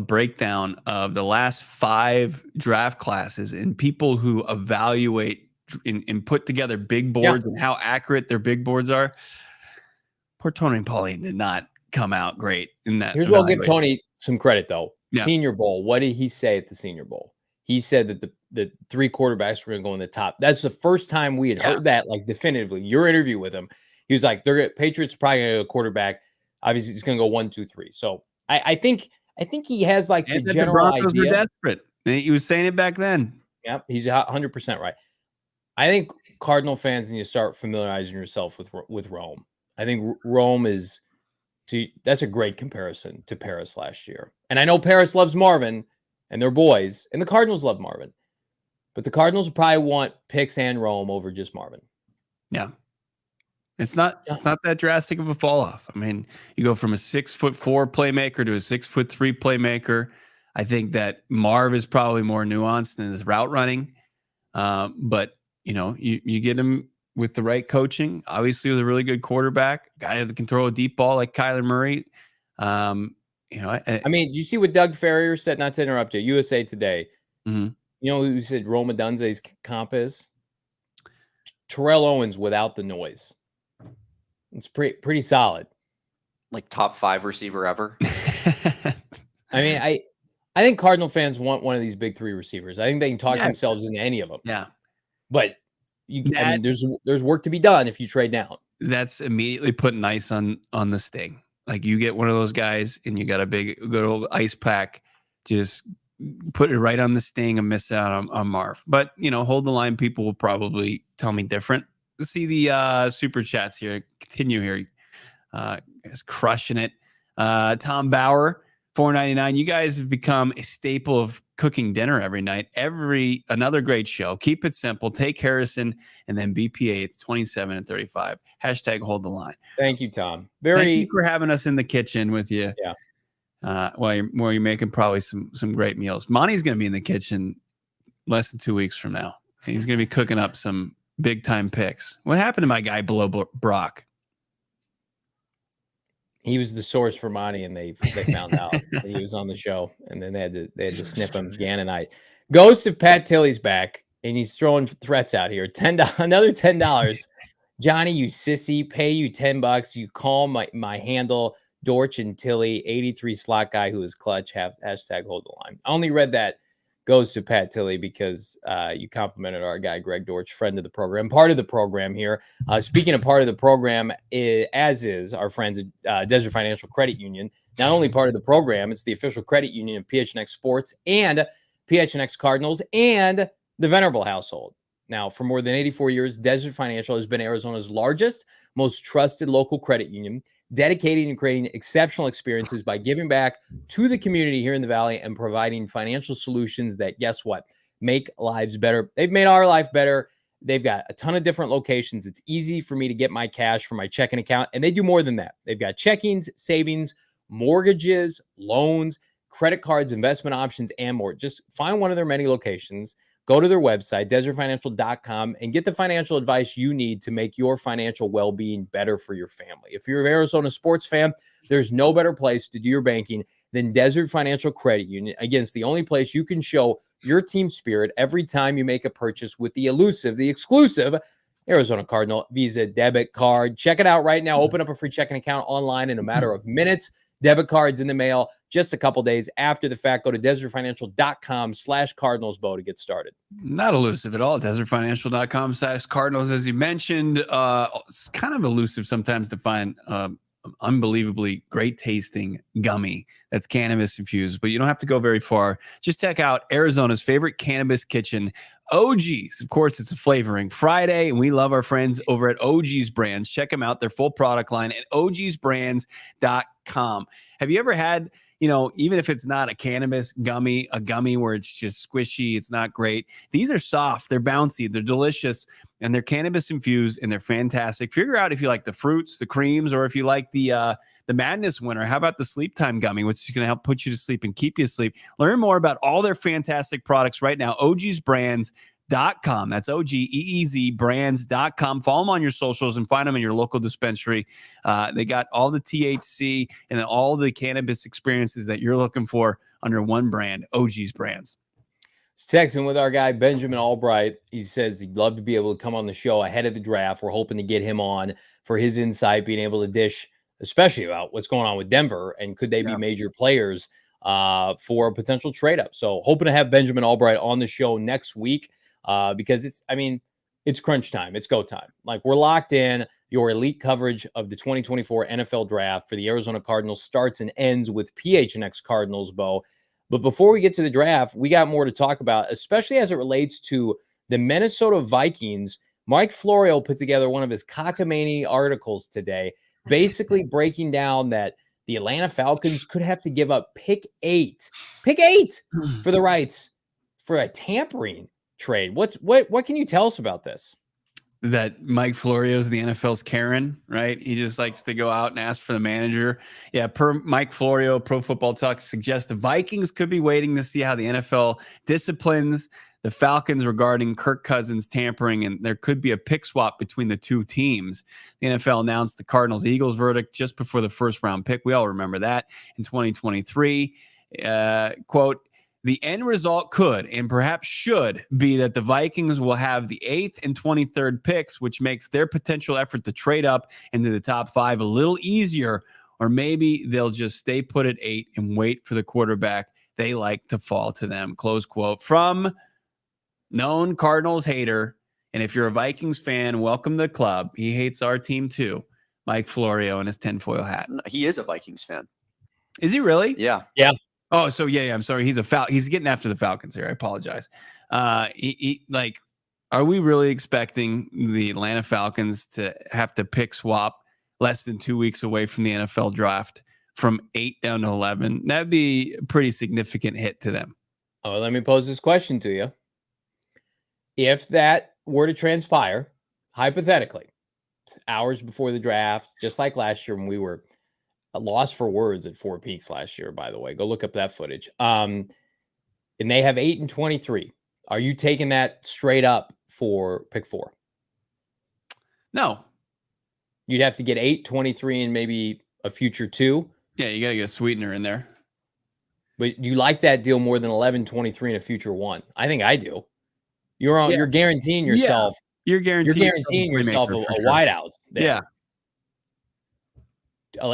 Speaker 2: breakdown of the last 5 draft classes and people who evaluate and put together big boards and how accurate their big boards are. Poor Tony Pauline did not come out great in that.
Speaker 1: Here's what I'll give Tony some credit, though. Senior Bowl. What did he say at the Senior Bowl? He said that the 3 quarterbacks were going to go in the top. That's the first time we had heard that, like, definitively. Your interview with him, he was like, Patriots probably going to go quarterback. Obviously, it's going to go 1, 2, 3. So I think he has like the general idea.
Speaker 2: Were desperate. He was saying it back then.
Speaker 1: Yep, he's 100% right. I think Cardinal fans need to start familiarizing yourself with Rome. I think Rome is. That's a great comparison to Paris last year. And I know Paris loves Marvin and their boys, and the Cardinals love Marvin. But the Cardinals probably want picks and Rome over just Marvin.
Speaker 2: Yeah. It's not that drastic of a fall off. I mean, you go from a 6'4" playmaker to a 6'3" playmaker. I think that Marv is probably more nuanced in his route running. But you get him with the right coaching, obviously with a really good quarterback, a guy that can throw a deep ball like Kyler Murray. I
Speaker 1: mean, you see what Doug Farrier said, not to interrupt you, USA Today.
Speaker 2: Mm-hmm.
Speaker 1: You know who said Rome Odunze's comp is? Terrell Owens without the noise. It's pretty solid.
Speaker 4: Like top 5 receiver ever.
Speaker 1: I mean, I think Cardinal fans want one of these big 3 receivers. I think they can talk themselves into any of them.
Speaker 2: Yeah.
Speaker 1: But I mean, there's work to be done if you trade down.
Speaker 2: That's immediately putting ice on the sting. Like you get one of those guys and you got a good old ice pack, just put it right on the sting and miss out on Marv. But, hold the line. People will probably tell me different. Let's see the super chats here. Continue here. Guys crushing it. Tom Bauer, $4.99. You guys have become a staple of cooking dinner every night. Another great show. Keep it simple. Take Harrison and then BPA. It's 27 and 35. Hashtag hold the line.
Speaker 1: Thank you, Tom.
Speaker 2: Thank you for having us in the kitchen with you.
Speaker 1: Yeah.
Speaker 2: While you're making probably some great meals. Monty's going to be in the kitchen less than 2 weeks from now. He's going to be cooking up some big time picks. What happened to my guy below Brock?
Speaker 1: He was the source for Monty, and they found out that he was on the show, and then they had to snip him. Gan and I. Ghost of Pat Tilley's back, and he's throwing threats out here. Another $10. Johnny, you sissy, pay you $10. You call my handle Dorch and Tilly, 83 slot guy who is clutch. Hashtag hold the line. I only read that Ghost of Pat Tilley because you complimented our guy Greg Dorch, friend of the program, part of the program here. Speaking of part of the program, as is our friends at Desert Financial Credit Union. Not only part of the program, it's the official credit union of PHNX Sports and PHNX Cardinals and the Venerable household. Now, for more than 84 years, Desert Financial has been Arizona's largest, most trusted local credit union, dedicated in creating exceptional experiences by giving back to the community here in the Valley and providing financial solutions that, guess what, make lives better. They've made our life better. They've got a ton of different locations. It's easy for me to get my cash from my checking account, and they do more than that. They've got checkings, savings, mortgages, loans, credit cards, investment options, and more. Just find one of their many locations. Go to their website, desertfinancial.com, and get the financial advice you need to make your financial well-being better for your family. If you're an Arizona sports fan, there's no better place to do your banking than Desert Financial Credit Union. Again, it's the only place you can show your team spirit every time you make a purchase with the exclusive Arizona Cardinal Visa debit card. Check it out right now. Open up a free checking account online in a matter of minutes. Debit cards in the mail just a couple days after the fact. Go to desertfinancial.com/CardinalsBow to get started.
Speaker 2: Not elusive at all. Desertfinancial.com/Cardinals, as you mentioned. It's kind of elusive sometimes to find unbelievably great tasting gummy that's cannabis infused, but you don't have to go very far. Just check out Arizona's favorite cannabis kitchen, OG's. Of course, it's a flavoring Friday, and we love our friends over at OG's Brands. Check them out, their full product line at ogsbrands.com. Have you ever had, even if it's not a cannabis gummy, a gummy where it's just squishy, it's not great? These are soft, they're bouncy, they're delicious, and they're cannabis infused, and they're fantastic. Figure out if you like the fruits, the creams, or if you like the Madness winner. How about the Sleep Time gummy, which is going to help put you to sleep and keep you asleep? Learn more about all their fantastic products right now. ogsbrands.com. That's OGEEZ brands.com. Follow them on your socials and find them in your local dispensary. They got all the THC and all the cannabis experiences that you're looking for under one brand, OG's Brands.
Speaker 1: Texting with our guy Benjamin Albright. He says he'd love to be able to come on the show ahead of the draft. We're hoping to get him on for his insight, being able to dish especially about what's going on with Denver and could they be major players for a potential trade up. So hoping to have Benjamin Albright on the show next week because it's crunch time. It's go time. Like, we're locked in. Your elite coverage of the 2024 NFL draft for the Arizona Cardinals starts and ends with PHNX Cardinals, Bo. But before we get to the draft, we got more to talk about, especially as it relates to the Minnesota Vikings. Mike Florio put together one of his cockamamie articles today, basically breaking down that the Atlanta Falcons could have to give up pick 8 for the rights for a tampering trade. What can you tell us about this?
Speaker 2: That Mike Florio is the NFL's Karen, right? He just likes to go out and ask for the manager. Yeah, per Mike Florio, Pro Football Talk suggests the Vikings could be waiting to see how the NFL disciplines the Falcons regarding Kirk Cousins tampering, and there could be a pick swap between the two teams. The NFL announced the Cardinals-Eagles verdict just before the first-round pick. We all remember that in 2023. Quote, the end result could and perhaps should be that the Vikings will have the 8th and 23rd picks, which makes their potential effort to trade up into the top 5 a little easier. Or maybe they'll just stay put at 8 and wait for the quarterback they like to fall to them. Close quote from known Cardinals hater. And if you're a Vikings fan, welcome to the club. He hates our team too. Mike Florio in his tinfoil hat.
Speaker 4: He is a Vikings fan.
Speaker 2: Is he really?
Speaker 4: Yeah.
Speaker 1: Yeah.
Speaker 2: Oh, so yeah, I'm sorry. He's getting after the Falcons here. I apologize. Are we really expecting the Atlanta Falcons to have to pick swap less than 2 weeks away from the NFL draft from 8 down to 11? That'd be a pretty significant hit to them.
Speaker 1: Oh, let me pose this question to you. If that were to transpire, hypothetically, hours before the draft, just like last year when we were lost for words at Four Peaks last year, by the way, go look up that footage. And they have 8 and 23. Are you taking that straight up for pick 4?
Speaker 2: No.
Speaker 1: You'd have to get 8, 23, and maybe a future 2.
Speaker 2: Yeah, you got to get a sweetener in there.
Speaker 1: But do you like that deal more than 11, 23, and a future 1? I think I do. You're guaranteeing yourself.
Speaker 2: Yeah. You're guaranteeing
Speaker 1: yourself a wideout there. Yeah.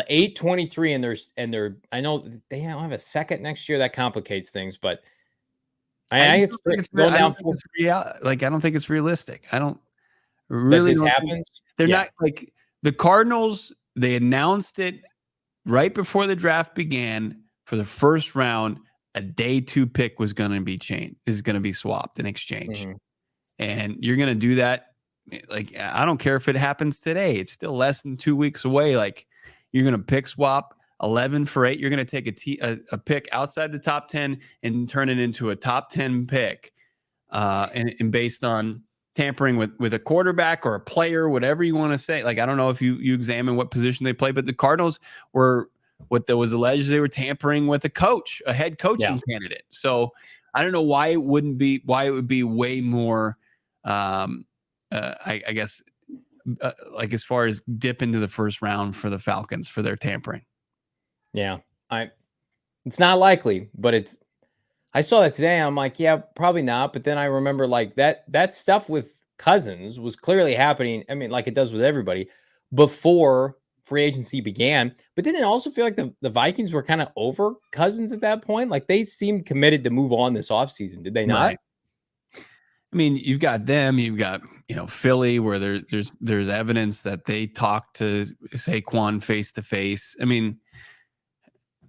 Speaker 1: 8, 23, and they're I know they don't have a second next year. That complicates things, but I don't think it's realistic. I don't really
Speaker 2: think
Speaker 1: happens.
Speaker 2: They're not like the Cardinals. They announced it right before the draft began for the first round. A day 2 pick was going to be swapped and exchanged.
Speaker 1: Mm-hmm.
Speaker 2: And you're going to do that. Like, I don't care if it happens today. It's still less than 2 weeks away. Like, you're going to pick swap 11 for 8. You're going to take a pick outside the top 10 and turn it into a top 10 pick. And based on tampering with a quarterback or a player, whatever you want to say. Like, I don't know if you examine what position they play, but the Cardinals were what there was alleged they were tampering with a head coaching candidate. So I don't know why it would be way more, I guess, like as far as dip into the first round for the Falcons for their tampering.
Speaker 1: Yeah, it's not likely, but I saw that today. I'm like, yeah, probably not. But then I remember like that stuff with Cousins was clearly happening. I mean, like it does with everybody before free agency began. But didn't it also feel like the Vikings were kind of over Cousins at that point? Like they seemed committed to move on this offseason. Did they not?
Speaker 2: Right. I mean, you've got them, you've got, Philly, where there's evidence that they talked to Saquon face to face. I mean,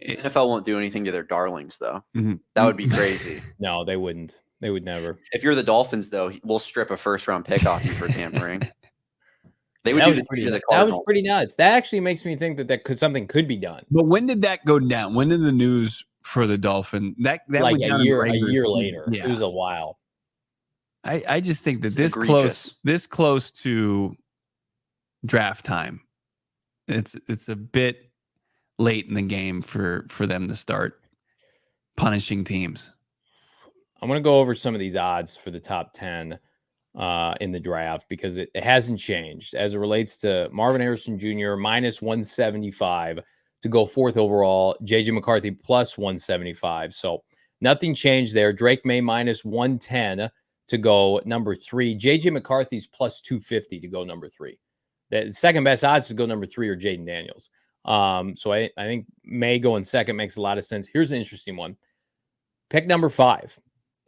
Speaker 4: NFL won't do anything to their darlings, though.
Speaker 2: Mm-hmm.
Speaker 4: That would be crazy.
Speaker 1: No, they wouldn't. They would never.
Speaker 4: If you're the Dolphins, though, we'll strip a first-round pick off you for tampering. They would
Speaker 1: that
Speaker 4: do
Speaker 1: was
Speaker 4: this
Speaker 1: pretty,
Speaker 4: to the
Speaker 1: that
Speaker 4: Cardinals.
Speaker 1: was pretty nuts. That actually makes me think that something could be done.
Speaker 2: But when did that go down? When did the news for the Dolphin that
Speaker 1: like
Speaker 2: went
Speaker 1: a
Speaker 2: down
Speaker 1: year later?
Speaker 2: Yeah.
Speaker 1: It was a while.
Speaker 2: I just think that
Speaker 4: It's egregious.
Speaker 2: this close to draft time, it's a bit late in the game for them to start punishing teams.
Speaker 1: I'm going to go over some of these odds for the top 10 in the draft because it hasn't changed as it relates to Marvin Harrison Jr. minus 175 to go 4th overall, JJ McCarthy plus 175. So nothing changed there. Drake Maye minus 110 to go number 3. JJ McCarthy's plus 250 to go number 3. The second best odds to go number 3 are Jayden Daniels. So I think Maye going second makes a lot of sense. Here's an interesting one. Pick number 5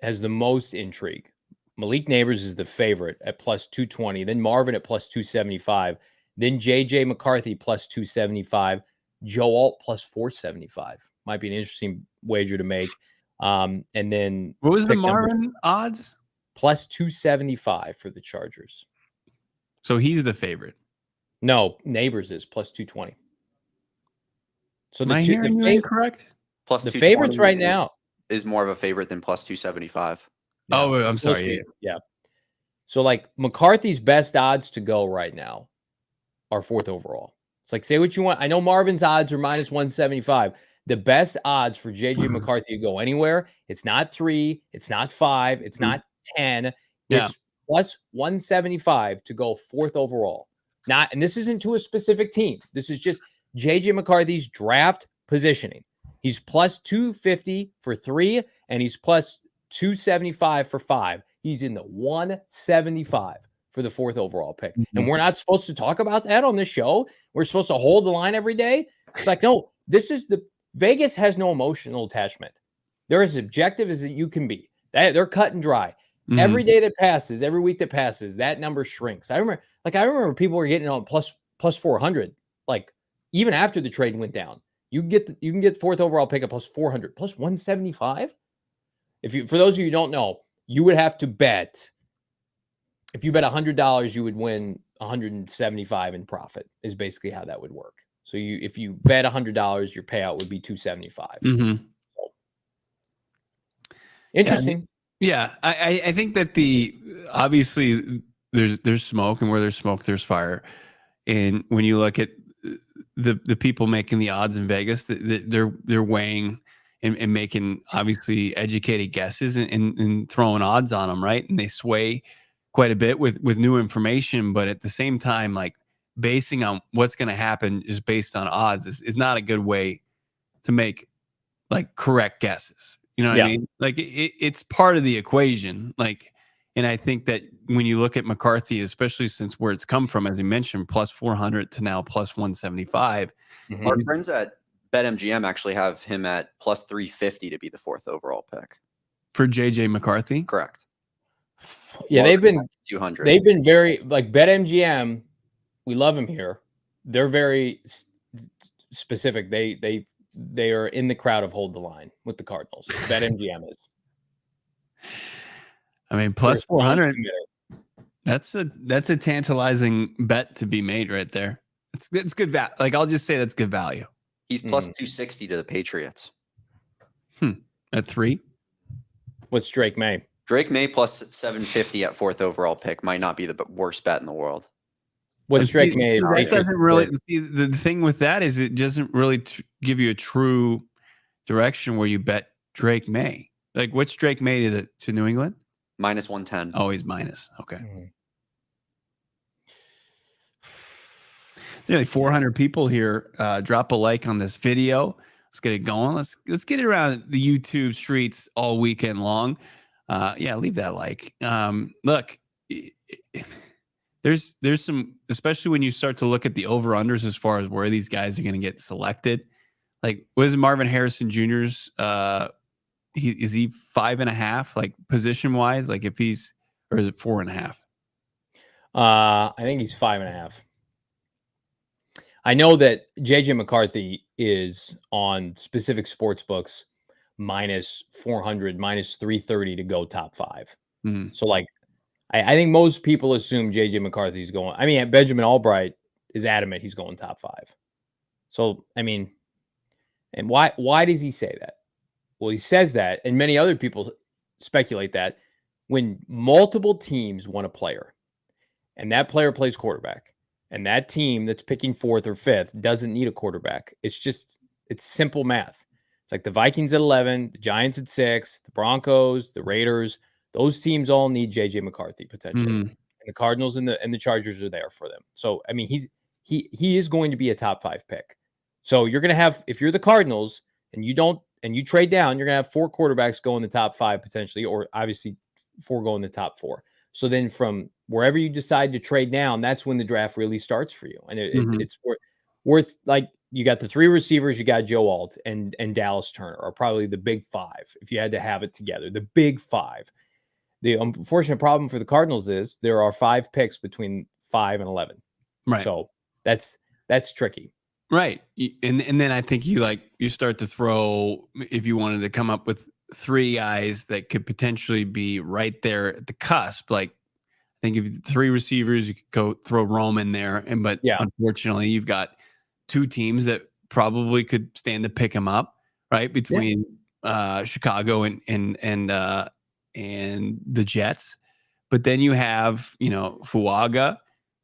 Speaker 1: has the most intrigue. Malik Nabers is the favorite at plus 220. Then Marvin at plus 275. Then JJ McCarthy plus 275. Joe Alt plus 475. Might be an interesting wager to make. And then
Speaker 2: what was the Marvin odds?
Speaker 1: Plus 275 for the Chargers.
Speaker 2: So he's the favorite.
Speaker 1: No, Nabers is plus 220. So
Speaker 2: am I hearing you incorrect?
Speaker 4: Plus
Speaker 1: the favorites right now
Speaker 4: is more of a favorite than plus 275.
Speaker 1: Yeah.
Speaker 2: Oh, I'm sorry.
Speaker 1: Yeah. So like McCarthy's best odds to go right now are 4th overall. It's like, say what you want. I know Marvin's odds are minus 175. The best odds for JJ McCarthy to go anywhere, it's not 3, it's not 5, it's not 10. It's plus 175 to go 4th overall. And this isn't to a specific team. This is just JJ McCarthy's draft positioning. He's plus 250 for 3, and he's plus 275 for 5. He's in the 175 for the 4th overall pick.
Speaker 2: Mm-hmm.
Speaker 1: And we're not supposed to talk about that on this show. We're supposed to hold the line every day. It's like, no, Vegas has no emotional attachment. They're as objective as you can be. They're cut and dry.
Speaker 2: Mm-hmm.
Speaker 1: Every day that passes, every week that passes, that number shrinks. I remember people were getting on plus 400, like even after the trade went down. You can get 4th overall pick at plus 400, plus 175. For those of you who don't know, you would have to bet. If you bet $100, you would win 175 in profit. Is basically how that would work. So if you bet $100, your payout would be 275.
Speaker 2: Mm-hmm.
Speaker 1: So, interesting.
Speaker 2: Yeah, I think that obviously there's smoke, and where there's smoke, there's fire. And when you look at the people making the odds in Vegas, they're weighing and making obviously educated guesses and throwing odds on them, right? And they sway quite a bit with new information, but at the same time, like basing on what's going to happen is based on odds is not a good way to make like correct guesses. You know what I mean? Like it's part of the equation. Like, and I think that when you look at McCarthy, especially since where it's come from, as you mentioned, plus 400 to now plus 175.
Speaker 4: Mm-hmm. Our friends at BetMGM actually have him at plus 350 to be the 4th overall pick
Speaker 2: for JJ McCarthy.
Speaker 4: Correct.
Speaker 1: Yeah, they've been
Speaker 4: 200.
Speaker 1: They've been very like BetMGM. We love him here. They're very specific. They are in the crowd of hold the line with the Cardinals. BetMGM is.
Speaker 2: I mean, plus 400. That's a tantalizing bet to be made right there. It's good value. Like I'll just say that's good value.
Speaker 4: He's plus 260 to the Patriots.
Speaker 2: At 3.
Speaker 1: What's Drake Maye?
Speaker 4: Drake Maye plus 750 at 4th overall pick might not be the worst bet in the world.
Speaker 1: What's Drake Maye?
Speaker 2: It doesn't really. See, the thing with that is it doesn't really give you a true direction where you bet Drake Maye. Like, what's Drake Maye to New England?
Speaker 4: Minus 110.
Speaker 2: Oh, he's minus. Okay. There's nearly 400 people here. Drop a like on this video. Let's get it going. Let's get it around the YouTube streets all weekend long. Leave that like. Look. There's some, especially when you start to look at the over-unders as far as where these guys are going to get selected. Like, what is Marvin Harrison Jr.'s? Is he 5.5? Like position-wise, like if he's, or is it 4.5?
Speaker 1: I think he's 5.5. I know that JJ McCarthy is on specific sports books minus 400, minus 330 to go top 5.
Speaker 2: Mm-hmm.
Speaker 1: So like, I think most people assume JJ McCarthy is going. I mean, Benjamin Albright is adamant he's going top 5. So I mean, and why does he say that? Well, he says that, and many other people speculate that when multiple teams want a player, and that player plays quarterback, and that team that's picking 4th or 5th doesn't need a quarterback. It's simple math. It's like the Vikings at 11, the Giants at 6, the Broncos, the Raiders. Those teams all need JJ McCarthy potentially, and the Cardinals and the Chargers are there for them. So I mean, he is going to be a top 5 pick. So you're going to have, if you're the Cardinals and you trade down, you're going to have 4 quarterbacks go in the top 5 potentially, or obviously 4 go in the top 4. So then from wherever you decide to trade down, that's when the draft really starts for you, and it's worth like. You got the 3 receivers. You got Joe Alt and Dallas Turner are probably the big 5 if you had to have it together. The big 5. The unfortunate problem for the Cardinals is there are 5 picks between 5 and 11.
Speaker 2: Right.
Speaker 1: So that's tricky.
Speaker 2: Right. And then I think you start to throw, if you wanted to come up with 3 guys that could potentially be right there at the cusp. Like I think if 3 receivers, you could go throw Rome in there. But unfortunately you've got 2 teams that probably could stand to pick him up, right? Between Chicago and the Jets. But then you have, Fuaga,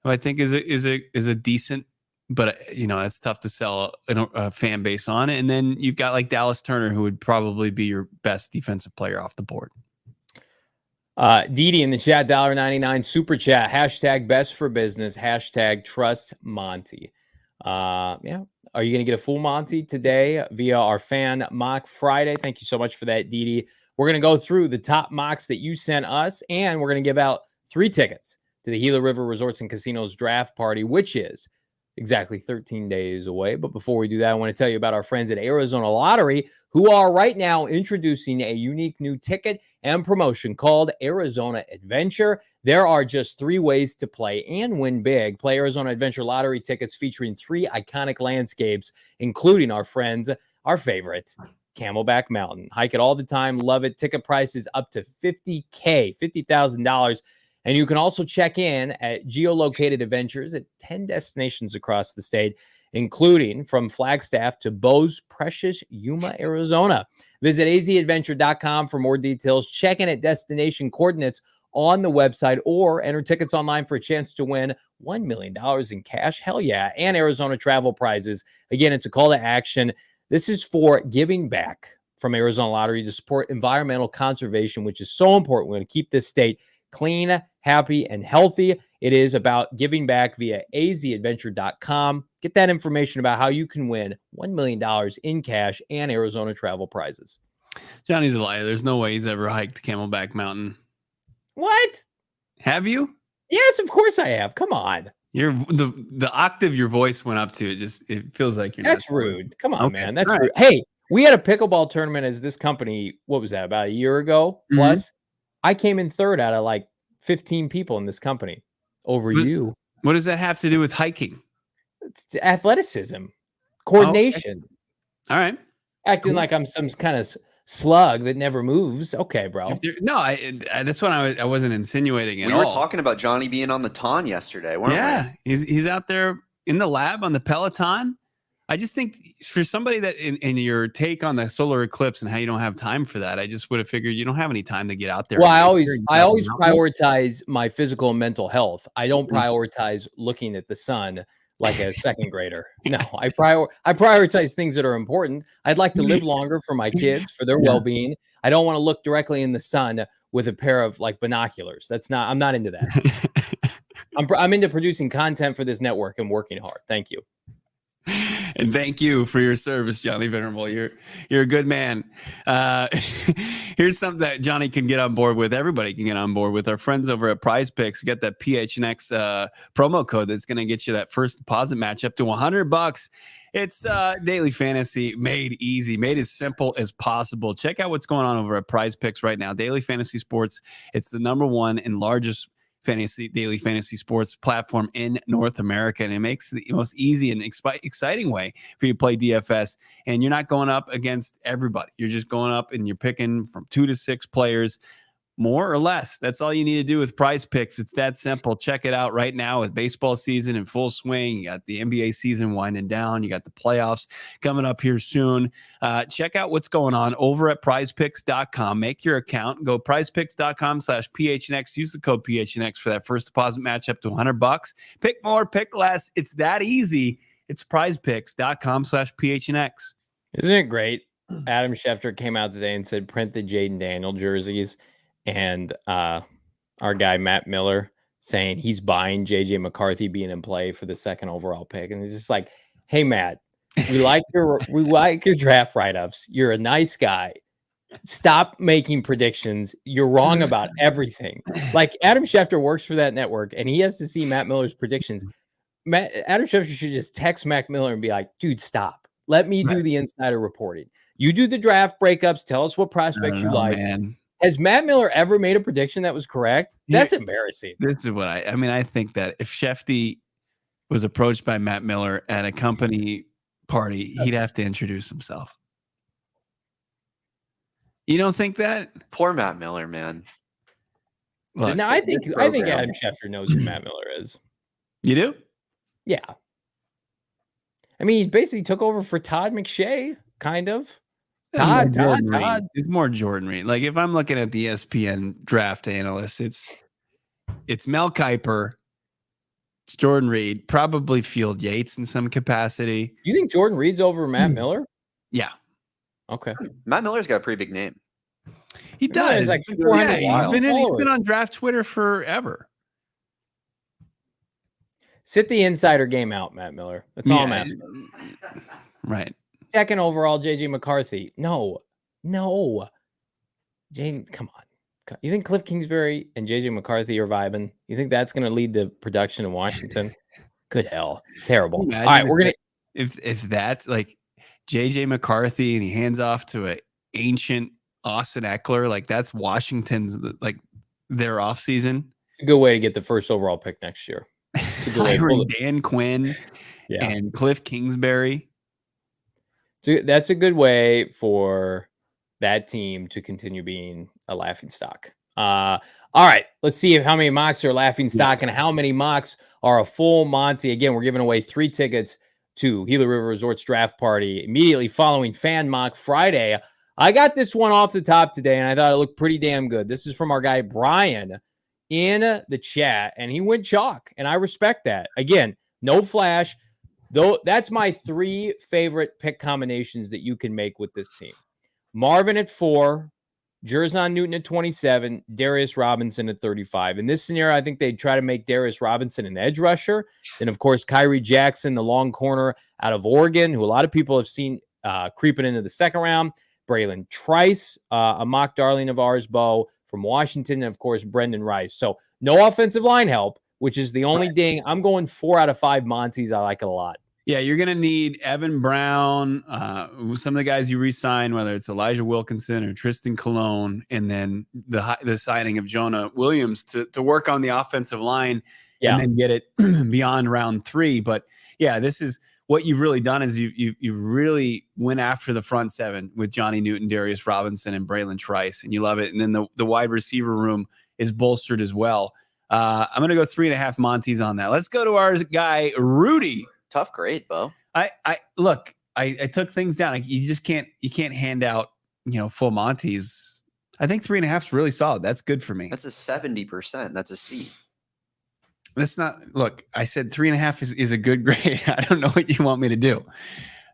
Speaker 2: who I think is a decent, but it's tough to sell a fan base on. And then you've got like Dallas Turner, who would probably be your best defensive player off the board.
Speaker 1: Didi in the chat, $1.99 super chat, hashtag best for business, hashtag trust Monty. Yeah. Are you going to get a full Monty today via our fan mock Friday? Thank you so much for that, Didi. We're going to go through the top mocks that you sent us, and we're going to give out 3 tickets to the Gila River Resorts and Casinos draft party, which is exactly 13 days away. But before we do that, I want to tell you about our friends at Arizona Lottery, who are right now introducing a unique new ticket and promotion called Arizona Adventure. There are just 3 ways to play and win big. Play Arizona Adventure Lottery tickets featuring 3 iconic landscapes, including our friends, our favorite, Camelback Mountain. Hike it all the time. Love it. Ticket prices up to $50,000. And you can also check in at geolocated adventures at 10 destinations across the state, including from Flagstaff to Bo's precious Yuma, Arizona. Visit azadventure.com for more details. Check in at destination coordinates on the website or enter tickets online for a chance to win $1 million in cash. Hell yeah. And Arizona travel prizes. Again, it's a call to action. This is for giving back from Arizona Lottery to support environmental conservation, which is so important. We're going to keep this state clean, happy, and healthy. It is about giving back via azadventure.com. Get that information about how you can win $1 million in cash and Arizona travel prizes.
Speaker 2: Johnny's a liar. There's no way he's ever hiked Camelback Mountain.
Speaker 1: What?
Speaker 2: Have you?
Speaker 1: Yes, of course I have. Come on.
Speaker 2: You're the octave your voice went up to. It feels like you're.
Speaker 1: That's rude. Come on,
Speaker 2: Okay.
Speaker 1: man. That's
Speaker 2: All
Speaker 1: rude.
Speaker 2: right.
Speaker 1: Hey, we had a pickleball tournament as this company. What was that? About a year ago plus. I came in 3rd out of like 15 people in this company over you.
Speaker 2: What does that have to do with hiking?
Speaker 1: It's athleticism, coordination.
Speaker 2: Okay. All right.
Speaker 1: Acting like I'm some kind of slug that never moves. Okay, bro.
Speaker 2: No, that's what I wasn't insinuating at all.
Speaker 4: We were talking about Johnny being on the ton yesterday, weren't we?
Speaker 2: Yeah, he's out there in the lab on the Peloton. I just think for somebody that in your take on the solar eclipse and how you don't have time for that, I just would have figured you don't have any time to get out there.
Speaker 1: Well, I always prioritize my physical and mental health. I don't prioritize looking at the sun like a second grader. No, I prioritize things that are important. I'd like to live longer for my kids, for their well-being. I don't want to look directly in the sun with a pair of like binoculars. I'm not into that. I'm into producing content for this network and working hard. Thank you.
Speaker 2: And thank you for your service, Johnny Venerable. You're a good man. Here's something that Johnny can get on board with. Everybody can get on board with. Our friends over at Prize Picks. We got that PHNX promo code that's going to get you that first deposit match up to $100. It's daily fantasy made easy, made as simple as possible. Check out what's going on over at Prize Picks right now. Daily fantasy sports. It's the #1 and largest daily fantasy sports platform in North America, and it makes the most easy and exciting way for you to play DFS. And you're not going up against everybody. You're just going up and you're picking from 2 to 6 players, more or less. That's all you need to do with Prize Picks. It's that simple. Check it out right now with baseball season in full swing. You got the NBA season winding down. You got the playoffs coming up here soon. Check out what's going on over at prizepicks.com. Make your account. Go prizepicks.com/PHNX. Use the code PHNX for that first deposit match up to $100. Pick more, pick less. It's that easy. It's prizepicks.com/PHNX.
Speaker 1: Isn't it great? Adam Schefter came out today and said, print the Jayden Daniel jerseys. And our guy Matt Miller saying he's buying JJ McCarthy being in play for the 2nd overall pick, and he's just like, "Hey Matt, we like your draft write-ups. You're a nice guy. Stop making predictions. You're wrong about everything." Like Adam Schefter works for that network, and he has to see Matt Miller's predictions. Adam Schefter should just text Matt Miller and be like, "Dude, stop. Let me do the insider reporting. You do the draft breakups. Tell us what prospects you like."
Speaker 2: Man.
Speaker 1: Has Matt Miller ever made a prediction that was correct? That's embarrassing.
Speaker 2: This is what I think that if Shefty was approached by Matt Miller at a company party, he'd have to introduce himself. You don't think that?
Speaker 4: Poor Matt Miller, man.
Speaker 1: Well, no, I think Adam Schefter knows who Matt Miller is.
Speaker 2: You do?
Speaker 1: Yeah. I mean, he basically took over for Todd McShay, kind of. Todd.
Speaker 2: It's more Jordan Reed. Like if I'm looking at the ESPN draft analysts, it's Mel Kiper, it's Jordan Reed, probably Field Yates in some capacity.
Speaker 1: You think Jordan Reed's over Matt Miller?
Speaker 2: Yeah.
Speaker 1: Okay.
Speaker 4: Matt Miller's got a pretty big name.
Speaker 2: He does.
Speaker 1: He's like
Speaker 2: He's been on draft Twitter forever.
Speaker 1: Sit the insider game out, Matt Miller. That's all I'm asking.
Speaker 2: Right.
Speaker 1: Second overall, JJ McCarthy. No. Jane, come on. You think Cliff Kingsbury and JJ McCarthy are vibing? You think that's going to lead to production in Washington? Good hell. Terrible. All right, we're going to.
Speaker 2: If that's like JJ McCarthy and he hands off to an ancient Austin Eckler, like that's Washington's, like their offseason.
Speaker 1: A good way to get the first overall pick next year.
Speaker 2: Hiring Dan Quinn and Cliff Kingsbury.
Speaker 1: So that's a good way for that team to continue being a laughingstock. All right, let's see how many mocks are laughingstock and how many mocks are a full Monty. Again, we're giving away 3 tickets to Gila River Resort's draft party immediately following Fan Mock Friday. I got this one off the top today, and I thought it looked pretty damn good. This is from our guy Brian in the chat, and he went chalk, and I respect that. Again, no flash, though. That's my 3 favorite pick combinations that you can make with this team. Marvin at 4, Jerzon Newton at 27, Darius Robinson at 35. In this scenario, I think they'd try to make Darius Robinson an edge rusher. Then, of course, Kyrie Jackson, the long corner out of Oregon, who a lot of people have seen creeping into the second round. Braylon Trice, a mock darling of ours, Bo, from Washington, and, of course, Brendan Rice. So no offensive line help, which is the only ding. I'm going 4 out of 5 Monties. I like it a lot.
Speaker 2: Yeah, you're going to need Evan Brown, some of the guys you re-sign, whether it's Elijah Wilkinson or Tristan Colon, and then the signing of Jonah Williams to work on the offensive line and then get it beyond round 3. But, yeah, this is what you've really done is you really went after the front 7 with Johnny Newton, Darius Robinson, and Braylon Trice, and you love it. And then the wide receiver room is bolstered as well. I'm going to go 3.5 Monties on that. Let's go to our guy, Rudy.
Speaker 4: Tough grade, Bo.
Speaker 2: I took things down. You just can't hand out, full Monties. I think 3.5 is really solid. That's good for me.
Speaker 4: That's a 70%. That's a C.
Speaker 2: That's not, look, I said 3.5 is a good grade. I don't know what you want me to do.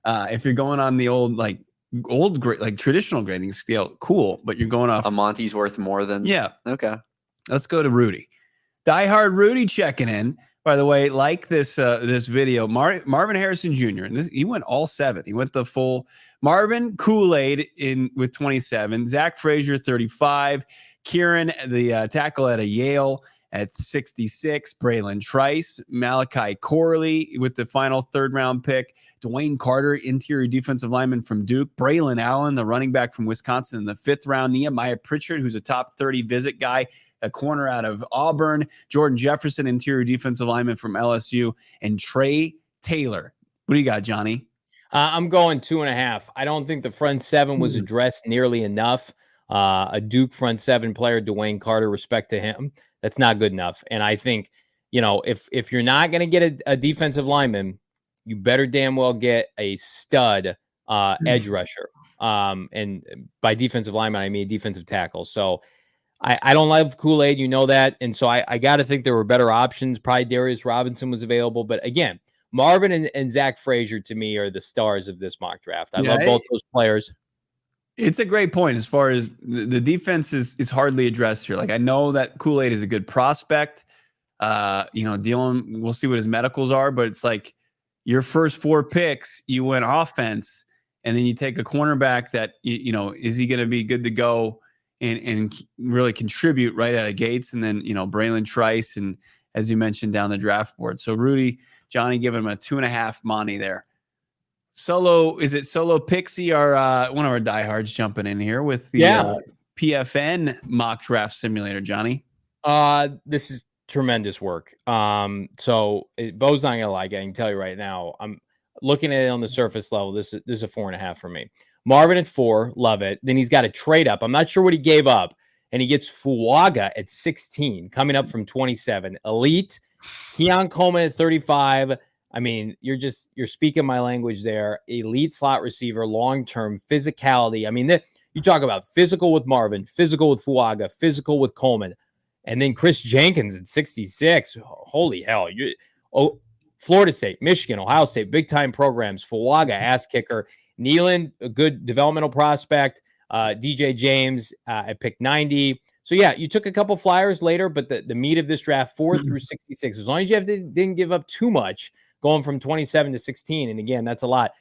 Speaker 2: If you're going on the old grade, like traditional grading scale, cool. But you're going off
Speaker 4: a Monty's worth more than.
Speaker 2: Yeah.
Speaker 4: Okay.
Speaker 2: Let's go to Rudy. Diehard Rudy checking in. By the way, like this video, Marvin Harrison Jr. And he went all 7. He went the full Marvin Kool-Aid with 27. Zach Frazier 35. Kieran, the tackle at Yale, at 66. Braylon Trice, Malachi Corley with the final 3rd round pick. Dwayne Carter, interior defensive lineman from Duke. Braylon Allen, the running back from Wisconsin in the 5th round. Nehemiah Pritchard, who's a top 30 visit guy, a corner out of Auburn. Jordan Jefferson, interior defensive lineman from LSU. And Trey Taylor. What do you got, Johnny?
Speaker 1: I'm going 2.5. I don't think the front 7 was addressed nearly enough. A Duke front 7 player, Dwayne Carter, respect to him. That's not good enough. And I think, if you're not going to get a defensive lineman, you better damn well get a stud edge rusher. And by defensive lineman, I mean defensive tackle. So I don't love Kool-Aid, you know that. And so I got to think there were better options. Probably Darius Robinson was available. But again, Marvin and Zach Frazier, to me, are the stars of this mock draft. I love both those players.
Speaker 2: It's a great point as far as the defense is hardly addressed here. Like, I know that Kool-Aid is a good prospect. We'll see what his medicals are, but it's like your first 4 picks, you went offense, and then you take a cornerback that, is he going to be good to go and really contribute right out of gates? And then, Braylon Trice, and as you mentioned, down the draft board. So Rudy, Johnny giving him a 2.5 Monty there. Solo Pixie, one of our diehards, jumping in here with the PFN mock draft simulator, Johnny?
Speaker 1: This is tremendous work. So Bo's not gonna like it. I can tell you right now. I'm looking at it on the surface level. This is a 4.5 for me. Marvin at 4, love it. Then he's got a trade up. I'm not sure what he gave up, and he gets Fuaga at 16, coming up from 27. Elite. Keon Coleman at 35. I mean, you're speaking my language there. Elite slot receiver, long-term physicality. I mean, you talk about physical with Marvin, physical with Fuaga, physical with Coleman, and then Chris Jenkins at 66. Holy hell. Florida State, Michigan, Ohio State, big-time programs. Fuaga, ass kicker. Nealon, a good developmental prospect. DJ James at pick 90. So yeah, you took a couple flyers later, but the meat of this draft, 4 through 66, as long as you didn't give up too much, going from 27 to 16. And again, that's a lot.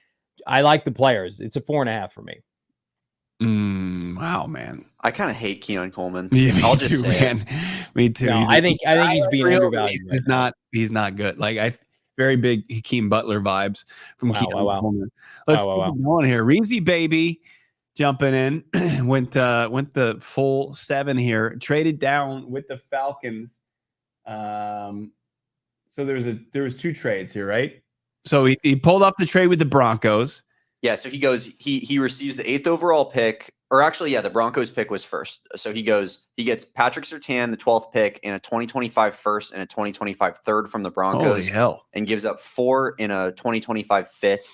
Speaker 1: I like the players. It's a 4.5 for me.
Speaker 2: Wow, man.
Speaker 4: I kind of hate Keon Coleman.
Speaker 2: Yeah,
Speaker 4: I'll just say
Speaker 2: man. Me too.
Speaker 1: No, I think he's being undervalued.
Speaker 2: He's not good. Like very big Hakeem Butler vibes from Keon Coleman. Let's keep going here. Reezy baby jumping in went the full 7 here. Traded down with the Falcons. So there was 2 trades here, right? So he pulled off the trade with the Broncos.
Speaker 4: Yeah, so he receives the 8th overall pick, or actually, yeah, the Broncos pick was first. So he gets Patrick Surtain, the 12th pick, and a 2025 first and a 2025 third from the Broncos.
Speaker 2: Holy hell.
Speaker 4: And gives up 4 in a 2025 fifth.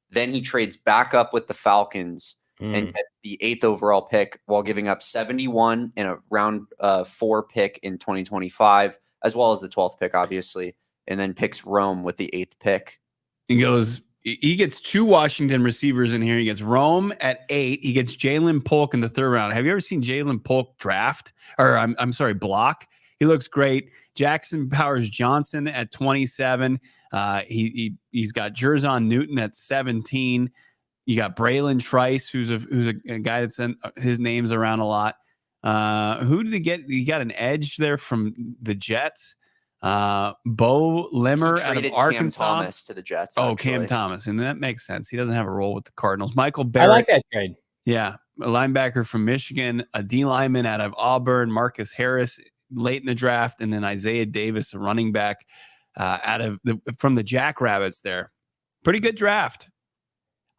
Speaker 4: Then he trades back up with the Falcons and gets the 8th overall pick while giving up 71 and a round 4 pick in 2025, as well as the 12th pick, obviously, and then picks Rome with the 8th pick.
Speaker 2: He gets 2 Washington receivers in here. He gets Rome at 8. He gets Jalen Polk in the 3rd round. Have you ever seen Jalen Polk draft? Or I'm sorry, block? He looks great. Jackson Powers Johnson at 27. He's got Jerzon Newton at 17. You got Braylon Trice, who's a guy that's his name's around a lot. Who did he get? He got an edge there from the Jets. Bo Limmer out of Arkansas.
Speaker 4: Cam Thomas to the Jets.
Speaker 2: Actually. Cam Thomas, and that makes sense. He doesn't have a role with the Cardinals. Michael Barrett.
Speaker 1: I like that trade.
Speaker 2: Yeah, a linebacker from Michigan, a D lineman out of Auburn, Marcus Harris late in the draft, and then Isaiah Davis, a running back from the Jackrabbits. There, pretty good draft.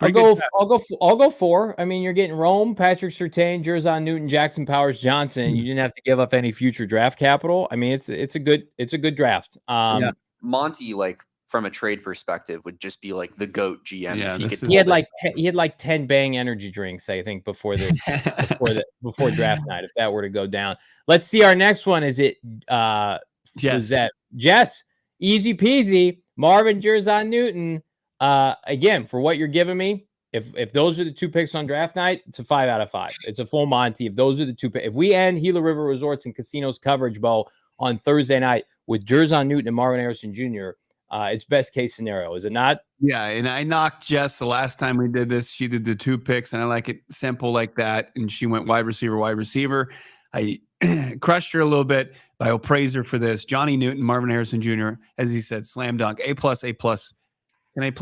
Speaker 1: I'll go 4. I mean, you're getting Rome, Patrick Surtain, Jerzon Newton, Jackson Powers Johnson. You didn't have to give up any future draft capital. I mean, it's a good draft.
Speaker 2: Yeah.
Speaker 4: Monti, like from a trade perspective, would just be like the GOAT GM.
Speaker 1: Yeah, he had like 10 Bang energy drinks, I think, before before draft night. If that were to go down, let's see our next one. Is it Jess? Easy peasy. Marvin Jerzon Newton. Again, for what you're giving me, if those are the 2 picks on draft night, it's a 5 out of 5. It's a full Monty. If those are the 2 picks, if we end Gila River Resorts and Casinos coverage, Bo, on Thursday night with Jerzon Newton and Marvin Harrison Jr., it's best case scenario, is it not?
Speaker 2: Yeah, and I knocked Jess the last time we did this. She did the 2 picks, and I like it simple like that. And she went wide receiver. I crushed her a little bit, but I'll praise her for this. Johnny Newton, Marvin Harrison Jr., as he said, slam dunk, A+, an A+.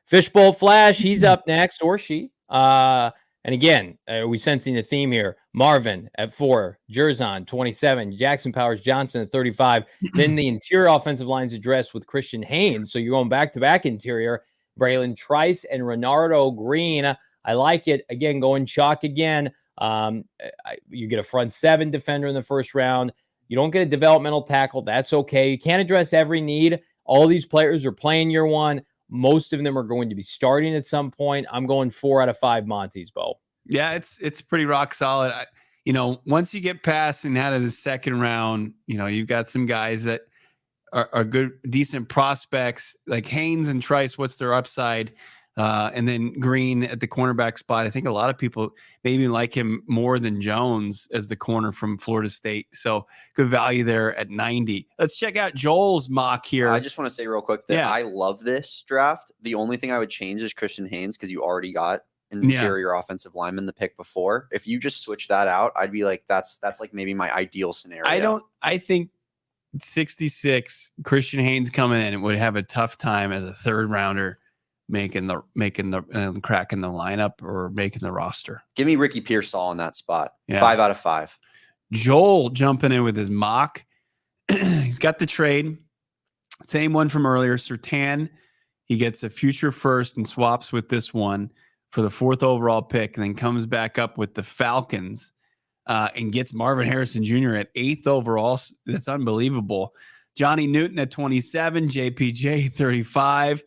Speaker 1: Fishbowl Flash, he's up next, or she. And again, are we sensing a theme here? Marvin at 4, Jerzon 27, Jackson Powers Johnson at 35. Then the interior offensive line's addressed with Christian Haynes. So you're going back-to-back interior. Braylon Trice and Renardo Green. I like it. Again, going chalk again. You get a front 7 defender in the 1st round. You don't get a developmental tackle. That's okay. You can't address every need. All these players are playing year 1. Most of them are going to be starting at some point. I'm going 4 out of 5 Monties, Bo.
Speaker 2: Yeah, it's pretty rock solid. Once you get past and out of the 2nd round, you've got some guys that are good, decent prospects like Haynes and Trice. What's their upside? And then Green at the cornerback spot. I think a lot of people maybe like him more than Jones as the corner from Florida State. So good value there at 90. Let's check out Joel's mock here.
Speaker 4: I just want to say real quick that I love this draft. The only thing I would change is Christian Haynes, because you already got an interior offensive lineman the pick before. If you just switch that out, I'd be like, that's like maybe my ideal scenario.
Speaker 2: I think 66 Christian Haynes coming in would have a tough time as a 3rd rounder making the cracking the lineup or making the roster.
Speaker 4: Give me Ricky Pearsall in that spot.
Speaker 2: Yeah.
Speaker 4: 5 out of 5.
Speaker 2: Joel jumping in with his mock. He's got the trade. Same one from earlier. Surtain. He gets a future first and swaps with this one for the 4th overall pick, and then comes back up with the Falcons and gets Marvin Harrison Jr. at 8th overall. That's unbelievable. Johnny Newton at 27, JPJ 35.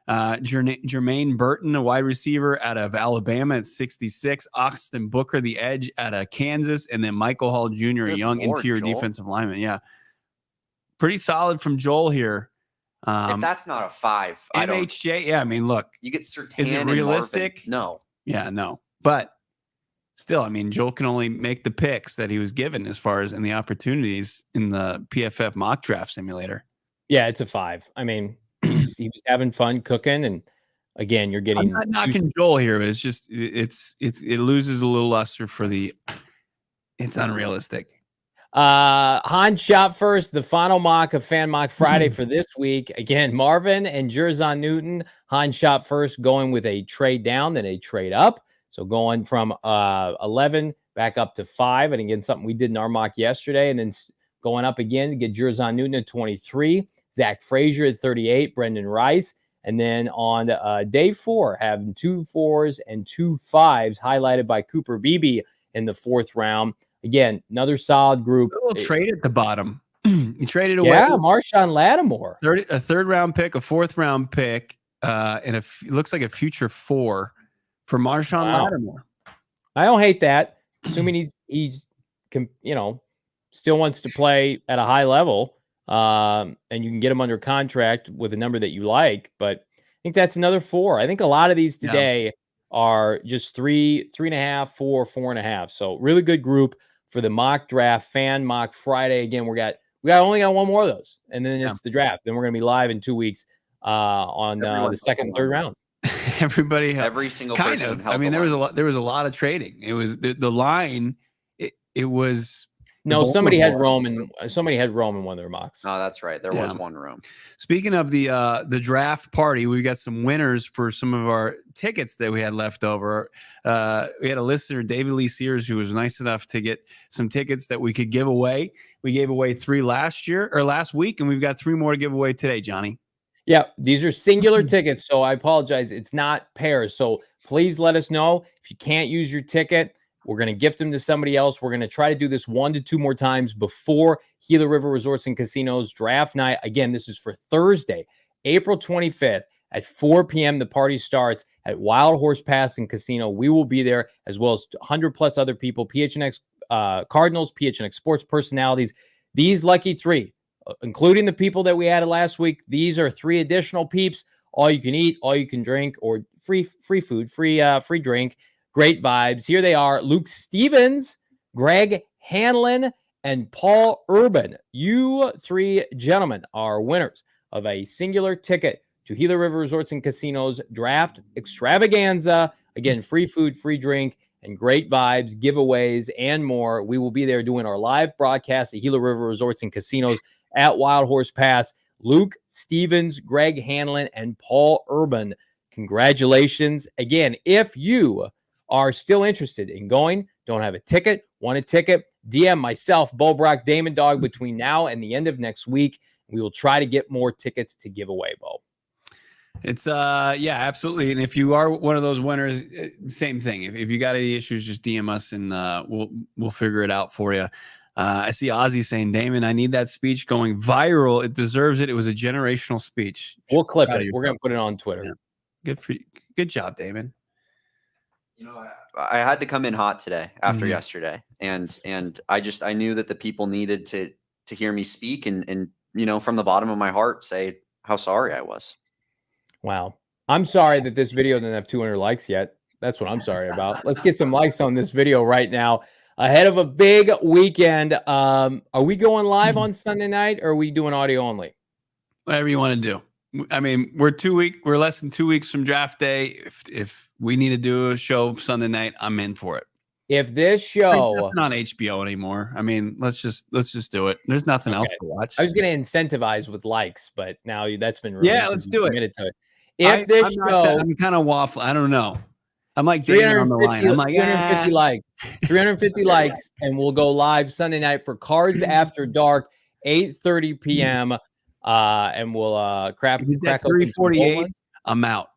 Speaker 2: Jermaine Burton, a wide receiver out of Alabama at 66. Austin Booker, the edge out of Kansas. And then Michael Hall Jr., a young interior defensive lineman. Yeah. Pretty solid from Joel here.
Speaker 4: If that's not a 5,
Speaker 2: MHJ, yeah, I mean, look.
Speaker 4: You get Surtain.
Speaker 2: Is it realistic?
Speaker 4: No.
Speaker 2: Yeah, no. But still, I mean, Joel can only make the picks that he was given as far as in the opportunities in the PFF mock draft simulator.
Speaker 1: Yeah, it's a 5. I mean, he was having fun cooking, and again, you're getting.
Speaker 2: I'm not knocking Joel here, but it's just it loses a little luster for the. It's unrealistic.
Speaker 1: Han shot first, the final mock of Fan Mock Friday for this week. Again, Marvin and Jerzon Newton. Han shot first, going with a trade down, then a trade up. So going from 11 back up to 5. And again, something we did in our mock yesterday. And then going up again to get Jerzon Newton at 23, Zach Frazier at 38, Brendan Rice. And then on day 4, having 2 4s and 2 5s, highlighted by Cooper Beebe in the 4th round. Again, another solid group.
Speaker 2: A little trade at the bottom. You traded away.
Speaker 1: Yeah, Marshawn Lattimore.
Speaker 2: A 3rd round pick, a 4th round pick, and it looks like a future 4 for Marshawn Lattimore.
Speaker 1: I don't hate that. Assuming he's still wants to play at a high level, and you can get him under contract with a number that you like. But I think that's another 4. I think a lot of these today are just 3.5, 4, 4.5. So really good group for the mock draft Fan Mock Friday. Again, we only got one more of those, and then it's the draft. Then we're going to be live in 2 weeks on the 2nd and 3rd round.
Speaker 2: Everybody,
Speaker 4: every single
Speaker 2: kind
Speaker 4: person.
Speaker 2: of. I mean, there was a lot of trading. It was the line. It was.
Speaker 1: No, somebody had Rome in one of their mocks.
Speaker 4: Oh, that's right. There was one Rome.
Speaker 2: Speaking of the draft party, we got some winners for some of our tickets that we had left over. We had a listener, David Lee Sears, who was nice enough to get some tickets that we could give away. We gave away 3 last week, and we've got 3 more to give away today, Johnny.
Speaker 1: Yeah, these are singular tickets, so I apologize. It's not pairs. So please let us know if you can't use your ticket. We're going to gift them to somebody else. We're going to try to do this 1 to 2 more times before Gila River Resorts and Casinos draft night. Again, this is for Thursday, April 25th at 4 p.m. The party starts at Wild Horse Pass and Casino. We will be there, as well as 100 plus other people, PHNX Cardinals, PHNX sports personalities. These lucky 3, including the people that we added last week, these are 3 additional peeps. All you can eat, all you can drink, or free food, free drink. Great vibes. Here they are: Luke Stevens, Greg Hanlon, and Paul Urban. You 3 gentlemen are winners of a singular ticket to Gila River Resorts and Casinos draft extravaganza. Again, free food, free drink, and great vibes, giveaways, and more. We will be there doing our live broadcast at Gila River Resorts and Casinos at Wild Horse Pass. Luke Stevens, Greg Hanlon, and Paul Urban. Congratulations. Again, if you are still interested in going, don't have a ticket, want a ticket, DM myself, Bo Brock, Damon Dog between now and the end of next week. We will try to get more tickets to give away, Bo.
Speaker 2: It's absolutely. And if you are one of those winners, same thing. If you got any issues, just DM us and we'll figure it out for you. I see Ozzy saying, Damon, I need that speech going viral. It deserves it. It was a generational speech.
Speaker 1: We'll clip it. We're going to put it on Twitter.
Speaker 2: Yeah. Good for you. Good job, Damon.
Speaker 4: I had to come in hot today after yesterday, and I knew that the people needed to hear me speak and from the bottom of my heart say how sorry I was.
Speaker 1: Wow. I'm sorry that this video didn't have 200 likes yet. That's what I'm sorry about. Let's get some likes on this video right now ahead of a big weekend. Are we going live on Sunday night, or are we doing audio only?
Speaker 2: Whatever you want to do. I mean, we're less than 2 weeks from draft day. If we need to do a show Sunday night, I'm in for it.
Speaker 1: If this show
Speaker 2: not on HBO anymore, I mean, let's just do it. There's nothing else to watch.
Speaker 1: I was going to incentivize with likes, but now that's been ruined.
Speaker 2: Yeah, let's do it.
Speaker 1: To it. If this show,
Speaker 2: I'm kind of waffling. I don't know. I'm like 350 on the line. I'm like
Speaker 1: 350 likes, 350 likes, and we'll go live Sunday night for Cards After Dark, 8:30 p.m. And we'll crack
Speaker 2: 348. I'm out.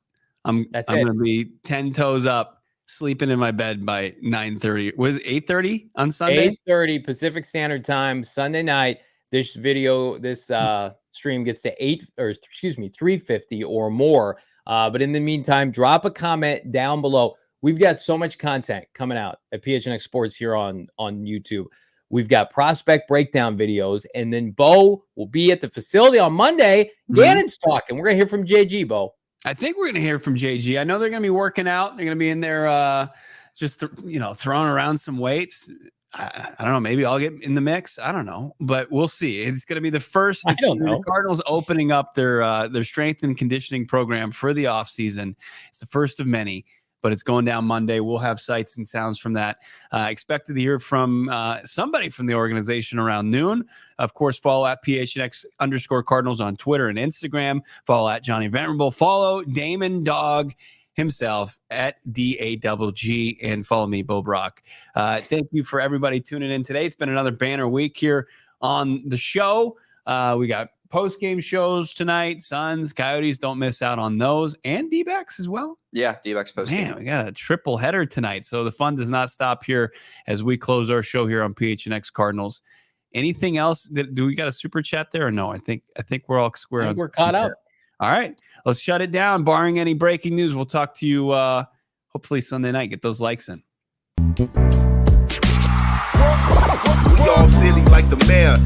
Speaker 2: I'm going to be 10 toes up, sleeping in my bed by 9:30. Was it 8:30 on Sunday?
Speaker 1: 8:30 Pacific Standard Time, Sunday night. This stream gets to 350 or more. But in the meantime, drop a comment down below. We've got so much content coming out at PHNX Sports here on YouTube. We've got prospect breakdown videos, and then Bo will be at the facility on Monday. Gannon's talking. We're going to hear from JG, Bo.
Speaker 2: I think we're going to hear from JG. I know they're going to be working out. They're going to be in there just throwing around some weights. I don't know. Maybe I'll get in the mix. I don't know, but we'll see. It's going to be the first.
Speaker 1: I don't know.
Speaker 2: The Cardinals opening up their strength and conditioning program for the offseason. It's the first of many, but it's going down Monday. We'll have sights and sounds from that. Expected to hear from somebody from the organization around noon. Of course, follow at PHNX_Cardinals on Twitter and Instagram. Follow at Johnny Venerable. Follow Damon Dog himself at DAWG, and follow me, Bo Brack. Thank you for everybody tuning in today. It's been another banner week here on the show. We got post-game shows tonight. Suns, Coyotes, don't miss out on those, and D-backs as well.
Speaker 4: Yeah, D-backs post-game.
Speaker 2: Man, we got a triple header tonight, so the fun does not stop here as we close our show here on PHNX Cardinals. Anything else? Do we got a super chat there or no? I think we're all square on.
Speaker 1: We're caught up.
Speaker 2: All right, let's shut it down. Barring any breaking news, we'll talk to you hopefully Sunday night. Get those likes in.
Speaker 5: We all silly like the mayor.